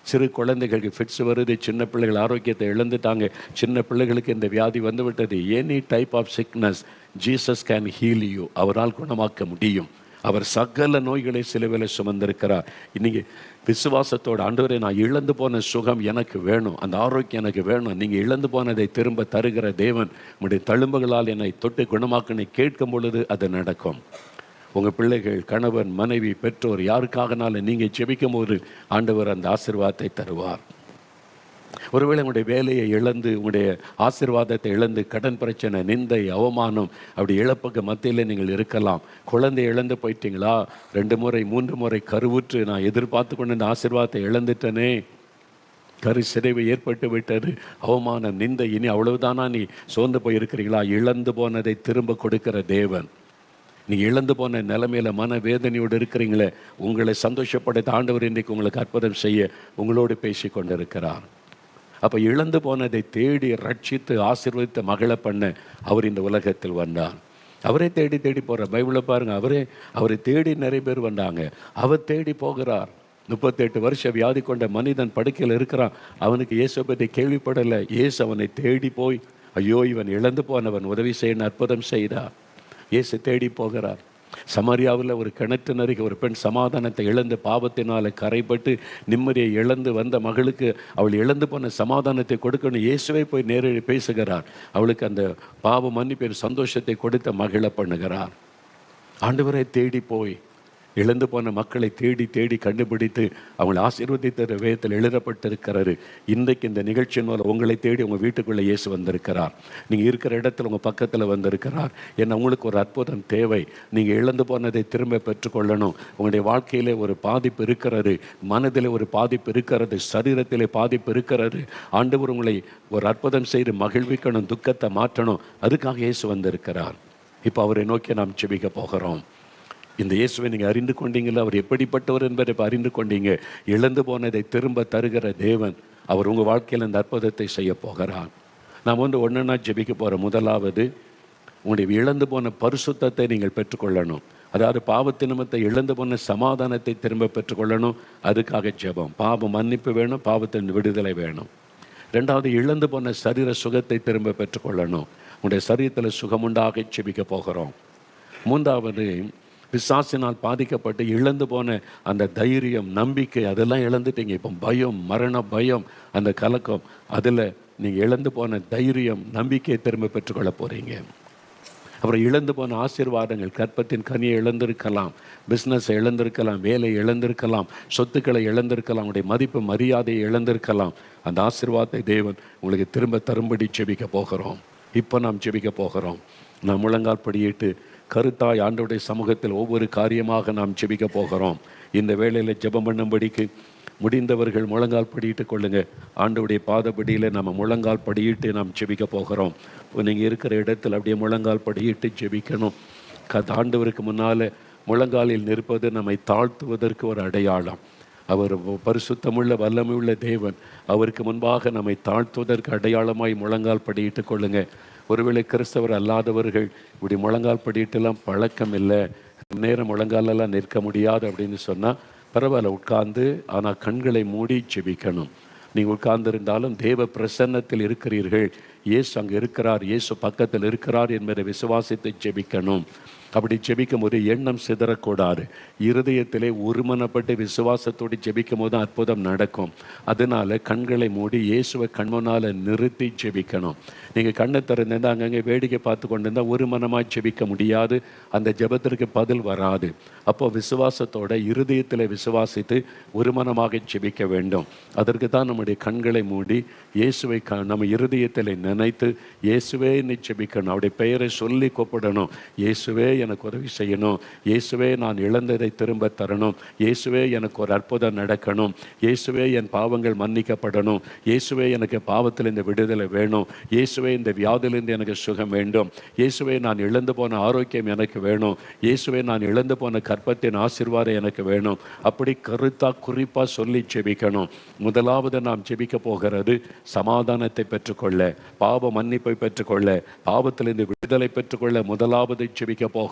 சிறு குழந்தைகளுக்கு ஃபிட்ஸ் வருது, சின்ன பிள்ளைகள் ஆரோக்கியத்தை இழந்துட்டாங்க, சின்ன பிள்ளைகளுக்கு இந்த வியாதி வந்து விட்டது. Any type of sickness, Jesus can heal you. அவரால் குணமாக்க முடியும். அவர் சகல நோய்களை சிலுவையில் சுமந்திருக்கிறார். இன்னைக்கு விசுவாசத்தோடு, ஆண்டவரே, நான் இழந்து போன சுகம் எனக்கு வேணும், அந்த ஆரோக்கியம் எனக்கு வேணும், நீங்கள் இழந்து போனதை திரும்ப தருகிற தேவன், உங்களுடைய தழும்புகளால் என்னை தொட்டு குணமாக்கனை கேட்கும் பொழுது அது நடக்கும். உங்கள் பிள்ளைகள், கணவன், மனைவி, பெற்றோர் யாருக்காகனாலும் நீங்கள் ஜெபிக்கும் போது ஆண்டவர் அந்த ஆசீர்வாதத்தை தருவார். ஒருவேளை உங்களுடைய வேலையை இழந்து, உங்களுடைய ஆசீர்வாதத்தை இழந்து, கடன் பிரச்சனை, நிந்தை, அவமானம், அப்படி இழப்புக்கு மத்தியில் நீங்கள் இருக்கலாம். குழந்தை இழந்து போயிட்டீங்களா? 2 முறை 3 முறை கருவுற்று நான் எதிர்பார்த்து கொண்டு இந்த ஆசீர்வாதத்தை இழந்துட்டனே, கரு சிதைவு ஏற்பட்டு விட்டது, அவமானம், நிந்தை, இனி அவ்வளவுதானா நீ சோர்ந்து போயிருக்கிறீங்களா? இழந்து போனதை திரும்ப கொடுக்கிற தேவன். நீங்கள் இழந்து போன நிலைமையில் மனவேதனையோடு இருக்கிறீங்களே, உங்களை சந்தோஷப்படுத்த ஆண்டவர் இன்றைக்கு உங்களுக்கு அற்புதம் செய்ய உங்களோடு பேசி கொண்டு இருக்கிறார். அப்போ இழந்து போனதை தேடி ரட்சித்து ஆசீர்வதித்து மகள பண்ண அவர் இந்த உலகத்தில் வந்தார். அவரே தேடி தேடி போகிறார். பைபிளை பாருங்கள், அவரை தேடி நிறைய பேர் வந்தாங்க. அவர் தேடி போகிறார். 38 வருஷம் வியாதி கொண்ட மனிதன் படுக்கையில் இருக்கிறான். அவனுக்கு இயேசு பற்றி கேள்விப்படலை. இயேசு அவனை தேடி போய், ஐயோ, இவன் இழந்து போனவன், உதவி செய்ய அற்புதம் செய்தார். இயேசு தேடி போகிறார். சமாரியாவில் ஒரு கிணற்று அருகே ஒரு பெண் சமாதானத்தை இழந்து பாவத்தினால் கரைப்பட்டு நிம்மதியை இழந்து வந்த மகளுக்கு அவள் இழந்து போன சமாதானத்தை கொடுக்கணும். இயேசுவே போய் நேரில் பேசுகிறார். அவளுக்கு அந்த பாவ மன்னிப்பின் சந்தோஷத்தை கொடுத்த மகிழ பண்ணுகிறார். ஆண்டவரை தேடி போய் இழந்து போன மக்களை தேடி தேடி கண்டுபிடித்து அவங்களை ஆசீர்வதித்த வேதத்தில் எழுதப்பட்டிருக்கிறாரு. இன்றைக்கு இந்த நிகழ்ச்சியின் மூலம் உங்களை தேடி உங்கள் வீட்டுக்குள்ளே இயேசு வந்திருக்கிறார். நீங்கள் இருக்கிற இடத்துல உங்கள் பக்கத்தில் வந்திருக்கிறார். ஏன்னா உங்களுக்கு ஒரு அற்புதம் தேவை. நீங்கள் இழந்து போனதை திரும்ப பெற்றுக்கொள்ளணும். உங்களுடைய வாழ்க்கையிலே ஒரு பாதிப்பு இருக்கிறது, மனதில் ஒரு பாதிப்பு இருக்கிறது, சரீரத்திலே பாதிப்பு இருக்கிறது. ஆண்டவர் உங்களை ஒரு அற்புதம் செய்து மகிழ்விக்கணும், துக்கத்தை மாற்றணும். அதுக்காக இயேசு வந்திருக்கிறார். இப்போ அவரை நோக்கி நாம் ஜெபிக்க போகிறோம். இந்த இயேசுவை நீங்கள் அறிந்து கொண்டீங்களா? அவர் எப்படிப்பட்டவர் என்பதை இப்போ அறிந்து கொண்டீங்க. இழந்து போனதை திரும்ப தருகிற தேவன். அவர் உங்கள் வாழ்க்கையில் இந்த அற்புதத்தை செய்ய போகிறார். நாம் ஒன்றுனா ஜெபிக்க போகிறோம். முதலாவது, உங்களுடைய இழந்து போன பரிசுத்தத்தை நீங்கள் பெற்றுக்கொள்ளணும். அதாவது பாவ நிமித்தத்தை இழந்து போன சமாதானத்தை திரும்ப பெற்றுக்கொள்ளணும். அதுக்காக ஜெபம். பாவம் மன்னிப்பு வேணும், பாவத்தின் விடுதலை வேணும். ரெண்டாவது, இழந்து போன சரீர சுகத்தை திரும்ப பெற்றுக்கொள்ளணும். உங்களுடைய சரீரத்தில் சுகமுண்டாக ஜெபிக்க போகிறோம். மூன்றாவது, பிசாசினால் பாதிக்கப்பட்டு இழந்து போன அந்த தைரியம், நம்பிக்கை, அதெல்லாம் இழந்துட்டீங்க. இப்போ பயம், மரண பயம், அந்த கலக்கம், அதில் நீங்கள் இழந்து போன தைரியம், நம்பிக்கையை திரும்ப பெற்றுக்கொள்ள போகிறீங்க. அப்புறம் இழந்து போன ஆசீர்வாதங்கள், கற்பத்தின் கனியை இழந்திருக்கலாம், பிஸ்னஸை இழந்திருக்கலாம், வேலையை இழந்திருக்கலாம், சொத்துக்களை இழந்திருக்கலாம், உங்களுடைய மதிப்பு மரியாதையை இழந்திருக்கலாம். அந்த ஆசீர்வாதத்தை தேவன் உங்களுக்கு திரும்ப தரும்படி ஜெபிக்க போகிறோம். இப்போ நாம் ஜெபிக்க போகிறோம். நாம் முழங்கால் படியிட்டு கருத்தாய் ஆண்டவருடைய சமூகத்தில் ஒவ்வொரு காரியமாக நாம் ஜெபிக்க போகிறோம். இந்த வேளையில் ஜெபம் பண்ணும்படிக்கு முடிந்தவர்கள் முழங்கால் படியிட்டு கொள்ளுங்க. ஆண்டவருடைய பாதப்படியில் நம்ம முழங்கால் படியிட்டு நாம் ஜெபிக்க போகிறோம். இப்போ நீங்கள் இருக்கிற இடத்துல அப்படியே முழங்கால் படியிட்டு ஜெபிக்கணும். ஆண்டவருக்கு முன்னால் முழங்காலில் நிற்பது நம்மை தாழ்த்துவதற்கு ஒரு அடையாளம். அவர் பரிசுத்தமுள்ள வல்லமையுள்ள தேவன். அவருக்கு முன்பாக நம்மை தாழ்த்துவதற்கு அடையாளமாய் முழங்கால் படியிட்டு கொள்ளுங்க. ஒருவேளை கிறிஸ்தவர் அல்லாதவர்கள் இப்படி முழங்கால் படியிட்டுலாம் பழக்கம் இல்லை, நேரம் முழங்காலெல்லாம் நிற்க முடியாது அப்படின்னு சொன்னால் பரவாயில்ல, உட்கார்ந்து ஆனால் கண்களை மூடி ஜெபிக்கணும். நீங்கள் உட்கார்ந்திருந்தாலும் தேவ பிரசன்னத்தில் இருக்கிறீர்கள். இயேசு அங்கே இருக்கிறார், இயேசு பக்கத்தில் இருக்கிறார் என்பதை விசுவாசித்து ஜெபிக்கணும். அப்படி ஜெபிக்கும் போது எண்ணம் சிதறக்கூடாது. இருதயத்திலே ஒருமனப்பட்டு விசுவாசத்தோடு ஜெபிக்கும் போது அற்புதம் நடக்கும். அதனால கண்களை மூடி இயேசுவை கண்முன்னால் நிறுத்தி ஜெபிக்கணும். நீங்கள் கண்ணை திறந்திருந்தால் அங்கங்கே வேடிக்கை பார்த்து கொண்டு இருந்தால் ஒரு மனமாக ஜெபிக்க முடியாது. அந்த ஜெபத்திற்கு பதில் வராது. அப்போ விசுவாசத்தோட இருதயத்தில் விசுவாசித்து ஒரு மனமாக ஜெபிக்க வேண்டும். அதற்கு தான் நம்முடைய கண்களை மூடி இயேசுவை நம்ம இருதயத்தில் நினைத்து இயேசுவே என்னை ஜெபிக்கணும். அவருடைய பெயரை சொல்லி கூப்பிடணும். இயேசுவே எனக்கு உதவி செய்யணும், இயேசுவே நான் இழந்ததை திரும்ப தரணும், இயேசுவே எனக்கு ஒரு அற்புதம் நடக்கணும், இயேசுவே என் பாவங்கள் மன்னிக்கப்படணும், இயேசுவே எனக்கு பாவத்திலிருந்து விடுதலை வேணும், இயேசுவே இந்த வியாதியிலிருந்து எனக்கு சுகம் வேண்டும், இயேசுவே நான் இழந்து போன ஆரோக்கியம் எனக்கு வேணும், இயேசுவே நான் இழந்து போன கற்பத்தின் ஆசீர்வாதம் எனக்கு வேணும். அப்படி குறிப்பாக சொல்லி ஜெபிக்கணும். முதலாவது நாம் ஜெபிக்க போகிறது சமாதானத்தை பெற்றுக்கொள்ள, பாவ மன்னிப்பை பெற்றுக்கொள்ள, பாவத்திலிருந்து விடுதலை பெற்றுக்கொள்ள முதலாவது ஜெபிக்க போகிறோம்.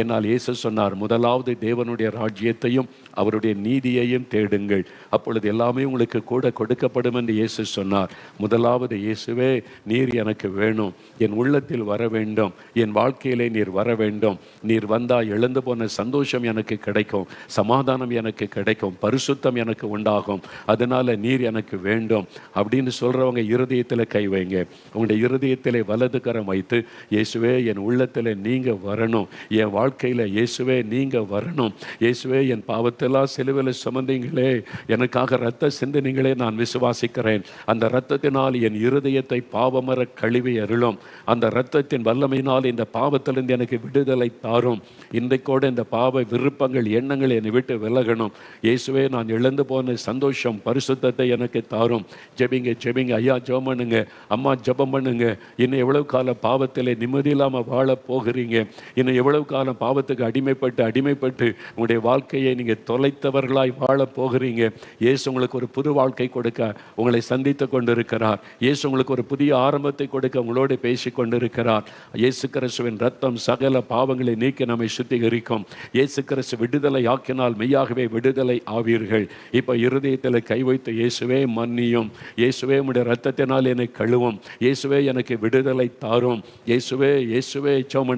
என்னால் இயேசு சொன்னார், முதலாவது தேவனுடைய ராஜ்யத்தையும் அவருடைய நீதியையும் தேடுங்கள், அப்பொழுது எல்லாமே உங்களுக்கு கூட கொடுக்கப்படும் என்று இயேசு சொன்னார். முதலாவது இயேசுவே நீர் எனக்கு வேணும், என் உள்ளத்தில் வர வேண்டும், என் வாழ்க்கையிலே நீர் வர வேண்டும். நீர் வந்தால் எழுந்து போன சந்தோஷம் எனக்கு கிடைக்கும், சமாதானம் எனக்கு கிடைக்கும், பரிசுத்தம் எனக்கு உண்டாகும். அதனால நீர் எனக்கு வேண்டும் அப்படின்னு சொல்றவங்க இருதயத்தில் கை வைங்க. உங்களுடைய இருதயத்திலே வலது கரம் வைத்து இயேசுவே என் உள்ளத்தில் நீங்க வரணும், என் வாழ்க்கையில் இயேசுவே நீங்க வரணும், இயேசுவே என் பாவத்தெல்லாம் சிலுவையில் சுமந்தீங்களே, எனக்காக ரத்த சிந்தினீங்களே, நான் விசுவாசிக்கிறேன். அந்த இரத்தத்தினால் என் இருதயத்தை பாவமர கழுவி அருளும். அந்த இரத்தத்தின் வல்லமையினால் இந்த பாவத்திலிருந்து எனக்கு விடுதலை தாரும். இன்றைக்கோடு இந்த பாவ விருப்பங்கள் எண்ணங்கள் என்னை விட்டு விலகணும். இயேசுவே நான் இழந்து போன சந்தோஷம் பரிசுத்தத்தை எனக்கு தாரும். ஜெபிங்க ஜெபிங்க. ஐயா ஜெபம் பண்ணுங்க, அம்மா ஜெபம் பண்ணுங்க. இன்னும் எவ்வளவு காலம் பாவத்திலே நிம்மதி இல்லாமல் வாழ போகிறீங்க? இன்னும் எவ்வளவு காலம் பாவத்துக்கு அடிமைப்பட்டு உங்களுடைய வாழ்க்கையை நீங்கள் தொலைத்தவர்களாய் வாழ போகிறீங்க? இயேசு உங்களுக்கு ஒரு புது வாழ்க்கை கொடுக்க உங்களை சந்தித்து கொண்டிருக்கிறார். இயேசு உங்களுக்கு ஒரு புதிய ஆரம்பத்தை கொடுக்க உங்களோடு பேசி கொண்டிருக்கிறார். இயேசு கிறிஸ்துவின் ரத்தம் சகல பாவங்களை நீக்கி நம்மை சுத்திகரிக்கும். இயேசு கிறிஸ்து விடுதலை ஆக்கினால் மெய்யாகவே விடுதலை ஆவீர்கள். இப்போ இருதயத்தில் கை வைத்து இயேசுவே மன்னியும், இயேசுவே உம்முடைய ரத்தத்தினால் என்னை கழுவும், இயேசுவே எனக்கு விடுதலை தாரும், இயேசுவே இயேசுவே ஜெபம்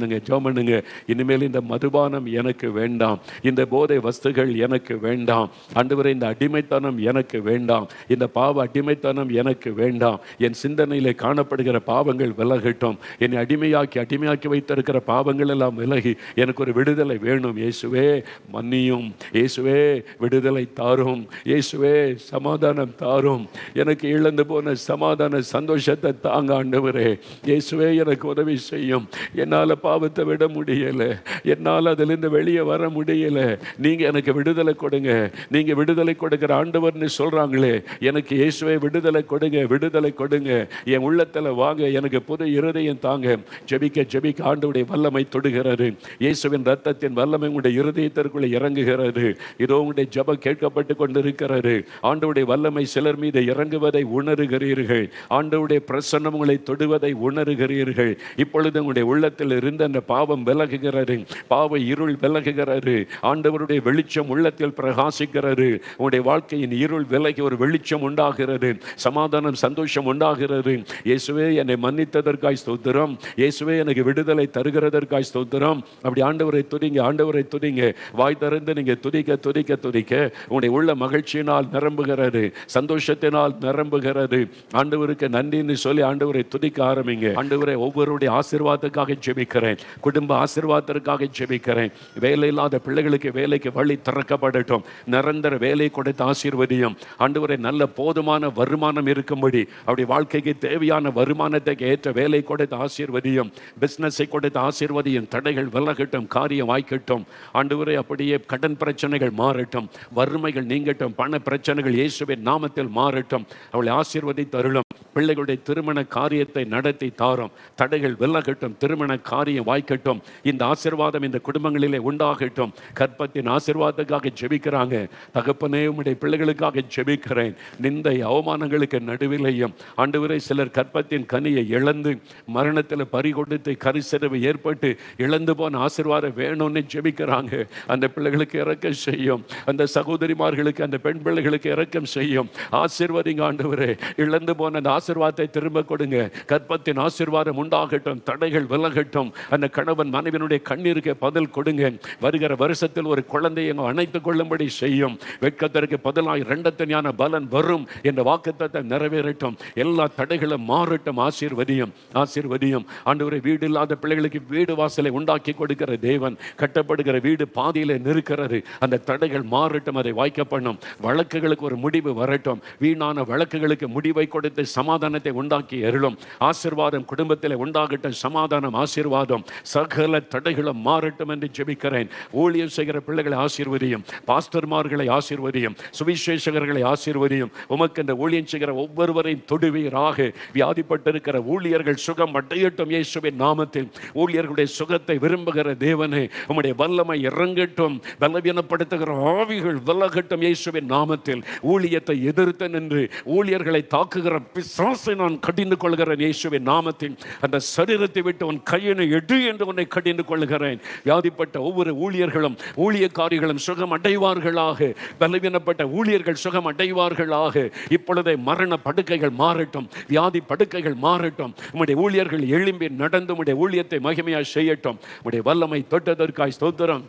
பண்ணுங்க. இனிமேல் இந்த மதுபானம் எனக்கு வேண்டாம், இந்த போதை வஸ்துகள் எனக்கு வேண்டாம் ஆண்டவரே, இந்த அடிமைத்தனம் எனக்கு வேண்டாம், இந்த பாவ அடிமைத்தனம் எனக்கு வேண்டாம், என் சிந்தனையிலே காணப்படுகிற பாவங்கள் விலகட்டும், என்னை அடிமையாக்கி வைத்திருக்கிற பாவங்கள் எல்லாம் விலகி எனக்கு ஒரு விடுதலை வேணும். இயேசுவே மன்னியும், இயேசுவே விடுதலை தாரும், இயேசுவே சமாதானம் தாரும், எனக்கு இழந்து போன சமாதான சந்தோஷத்தை தாங்க ஆண்டவரே. இயேசுவே எனக்கு உதவி செய்யும், என்னால் பாவத்தை விட முடியலை, என்னால் அதிலிருந்து வெளியே வர முடியலை, நீங்கள் எனக்கு விடுதலை கொடுங்க. நீங்கள் விடுதலை கொடுக்கிற ஆண்டவர்னு சொல்கிறாங்களே, எனக்கு இயேசுவே விடுதலை கொடுங்க, விடுதலை கொடுங்க, என் உள்ளத்தில் வாங்க, எனக்கு புது இருதயம் தாங்க. ஜெபிக்க ஜெபிக்க ஆண்டவருடைய வல்லமை தொடுகிறது. இயேசுவின் ரத்தத்தின் வல்லமை உங்களுடைய இருதயத்திற்குள்ளே இறங்குகிறது. இதோ உங்களுடைய ஜெபம் கேட்கப்பட்டு கொண்டிருக்கிறது. ஆண்டவருடைய வல்லமை சிலர் மீது இறங்குவதை உணர்கிறீர்கள். ஆண்டவருடைய பிரசன்னம் உங்களை தொடுவதை உணர்கிறீர்கள். இப்பொழுது உங்களுடைய உள்ளத்தில் இருந்து அந்த பாவம் விலகுகிறது, பாவ இருள் விலகுகிறது, ஆண்டவருடைய வெளிச்சம் உள்ளத்தில் பிரகாசிக்கிறது. உங்களுடைய வாழ்க்கையின் இருள் விலகி ஒரு வெளிச்சம் உண்டாகிறது, சமாதானம் சந்தோஷம் உண்டாகிறது. இயேசுவே என்னை மன்னித்ததற்காய் ஸ்தோத்திரம், இயேசுவே எனக்கு விடுதலை தருகிறதற்காய் ஸ்தோத்திரம். அப்படி ஆண்டவரை துதிங்க, ஆண்டவரை துதிங்க. வாய் திறந்து நீங்க துதிக்க துதிக்க துதிக்க உங்களுடைய உள்ள மகிழ்ச்சியினால் நிரம்புகிறது, சந்தோஷத்தினால் நிரம்புகிறது. ஆண்டவருக்கு நன்றின்னு சொல்லி ஆண்டவரை துதிக்க ஆரம்பிங்க. ஆண்டவரை ஒவ்வொருடைய ஆசீர்வாதத்துக்காக ஜெபிக்கிறேன், குடும்ப ஆசீர்வாதத்திற்காக ஜெபிக்கிறேன். வேலை இல்லாத பிள்ளைகளுக்கு வேலைக்கு வழி திறக்கப்படட்டும், நிரந்தர வேலை கொடுத்து ஆசீர்வதியும். ஆண்டவரை நல்ல போதுமான வருமானம் இருக்கும்படி அப்படி வாழ்க்கைக்கு தேவையான வருமானத்தை ஏற்ற வேலை கொடுத்து ஆசீர்வதியும், பிசினஸை கொடுத்து ஆசீர்வதியும். தடைகள் விலகட்டும், காரியம் வாய்க்கட்டும். ஆண்டவரை அப்படியே கடன் பிரச்சனைகள் மாறட்டும், வறுமைகள் நீங்கட்டும், பண பிரச்சனைகள் இயேசுவின் நாமத்தில் மாறட்டும். அவளை ஆசீர்வதித்து அருளும். பிள்ளைகளுடைய திருமண காரியத்தை நடத்தி தாரும், தடைகள் விலகட்டும், திருமண காரியம் வாய்க்கட்டும். இந்த ஆசீர்வாதம் இந்த குடும்பங்களிலே உண்டாகட்டும். கற்பத்தின் ஆசீர்வாதத்துக்காக ஜெபிக்கிறாங்க. தகப்பனே உம்முடைய பிள்ளைகளுக்காக ஜெபிக்கிறேன். நிந்தை அவமானங்களுக்கு நடுவிலேயும் ஆண்டவரே சிலர் கற்பத்தின் கனியை இழந்து மரணத்தில் பறிகொடுத்து கரிசரவு ஏற்பட்டு இழந்து போன ஆசீர்வாதம் வேணும்னு ஜெபிக்கிறாங்க. அந்த பிள்ளைகளுக்கு இரக்கம் செய்யும், அந்த சகோதரிமார்களுக்கு அந்த பெண் பிள்ளைகளுக்கு இரக்கம் செய்யும். ஆசீர்வதிங்க ஆண்டவரே, இழந்து போன அந்த ஆசீர்வாதத்தை திரும்ப கொடுங்க. கற்பத்தின் ஆசீர்வாதம் உண்டாகட்டும், தடைகள் விலகட்டும். அந்த கணவன் மனைவியினுடைய கண்ணீருக்கு பதில் கொடுங்க. வருகிற வருஷத்தில் ஒரு குழந்தையை அணைத்துக் கொள்ளும்படி செய்யும். வெட்கத்திற்கு பதிலாக இரண்டத்தனியான பலன் வரும் என்ற வாக்குத்தத்தம் நிறைவேறட்டும். எல்லா தடைகளும் மாறட்டும். ஆசீர்வதியும், ஆசீர்வதியும். ஆண்டவரே வீடு இல்லாத பிள்ளைகளுக்கு வீடு வாசலை உண்டாக்கி கொடுக்கிற தேவன். கட்டப்படுகிற வீடு பாதியிலே நிற்கிறது, அந்த தடைகள் மாறட்டும், அதை வாய்க்க பண்ணும். வழக்குகளுக்கு ஒரு முடிவு வரட்டும், வீணான வழக்குகளுக்கு முடிவை கொடுத்து சமாதானத்தை உண்டாக்கி அருளும். ஆசீர்வாதம் குடும்பத்தில் உண்டாகட்டும், சமாதானம், ஆசீர்வாதம். சகல தடைகளும் மாறட்டும் என்று ஜெபிக்கிறேன். ஊழியம் செய்கிற பிள்ளைகளை ஆசீர்வதியும், பாஸ்டர்மார்களை ஆசீர்வதியும், சுவிசேஷகர்களை ஆசீர்வதியும். உமக்கு இந்த ஊழியம் செய்கிற ஒவ்வொருவரையும் தொடுவீராக. வியாதிப்பட்டிருக்கிற ஊழியர்கள் சுகம் அடையட்டும் இயேசுவின் நாமத்தில். ஊழியர்களுடைய சுகத்தை விரும்புகிற தேவனே, உம்முடைய வல்லமை இறங்கட்டும். பலவீனப்படுத்துகிற ஆவிகள் விலகட்டும் இயேசுவின் நாமத்தில். ஊழியத்தை எதிர்த்து நின்று ஊழியர்களை தாக்குகிற பிசாசை நான் கடிந்து கொள்கிறேன் இயேசுவின் நாமத்தில். அந்த சரீரத்தை விட்டு உன் கையினை எடு என்று உன்னை கடிந்து கொள்கிறேன். வியாதிப்பட்ட ஒவ்வொரு ஊழியர்களும் ஊழியக்காரிகளும் சுகம் அடைவார்களாக. பலவீனப்பட்ட ஊழியர்கள் சுகம் அடைவார்களாக. இப்பொழுதே மரண படுக்கைகள் மாறட்டும், வியாதி படுக்கைகள் மாறட்டும். உம்முடைய ஊழியர்கள் எழும்பி நடந்து உம்முடைய ஊழியத்தை மகிமையாக செய்யட்டும். உம்முடைய வல்லமை தொட்டதற்காய் ஸ்தோத்திரம்,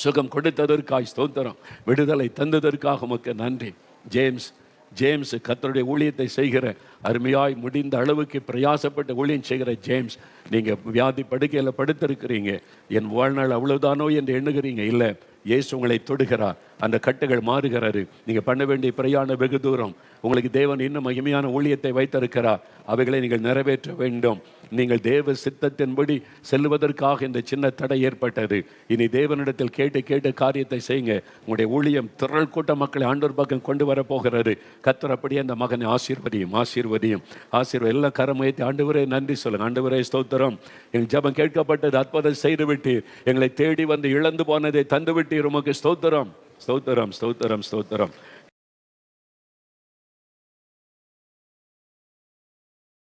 சுகம் கொடுத்ததற்காய் ஸ்தோத்திரம், விடுதலை தந்ததற்காக உமக்கு நன்றி. ஜேம்ஸ் கர்த்தருடைய ஊழியத்தை செய்கிற, அருமையாய் முடிந்த அளவுக்கு பிரயாசப்பட்டு ஊழியம் செய்கிற ஜேம்ஸ், நீங்கள் வியாதி படுக்கையில் படுத்திருக்கிறீங்க. என் வாழ்நாள் அவ்வளவுதானோ என்று எண்ணுகிறீங்க. இல்லை, இயேசு உங்களை தொடுகிறார். அந்த கட்டுகள் மாறுகிறாரு. நீங்கள் பண்ண வேண்டிய பிரயாணம் வெகு தூரம். உங்களுக்கு தேவன் இன்னும் மகிமையான ஊழியத்தை வைத்திருக்கிறார். அவைகளை நீங்கள் நிறைவேற்ற வேண்டும். நீங்கள் தேவ சித்தத்தின்படி செல்வதற்காக இந்த சின்ன தடை ஏற்பட்டது. இனி தேவனிடத்தில் கேட்டு காரியத்தை செய்யுங்க. உங்களுடைய ஊழியம் திரள் கூட்ட மக்களை ஆண்டவர் பக்கம் கொண்டு வர போகிறாரு. கர்த்தர் அப்படியே அந்த மகனை ஆசீர்வதியும், எல்லா கரமுயர்த்தி ஆண்டவரே நன்றி சொல்லுங்க. ஆண்டவரே ஸ்தோத்திரம், எங்கள் ஜெபம் கேட்கப்பட்டது, அற்புதம் செய்துவிட்டு எங்களை தேடி வந்து இழந்து போனதை தந்துவிட்டு உமக்கு ஸ்தோத்திரம், ஸ்தோத்திரம், ஸ்தோத்திரம், ஸ்தோத்திரம்.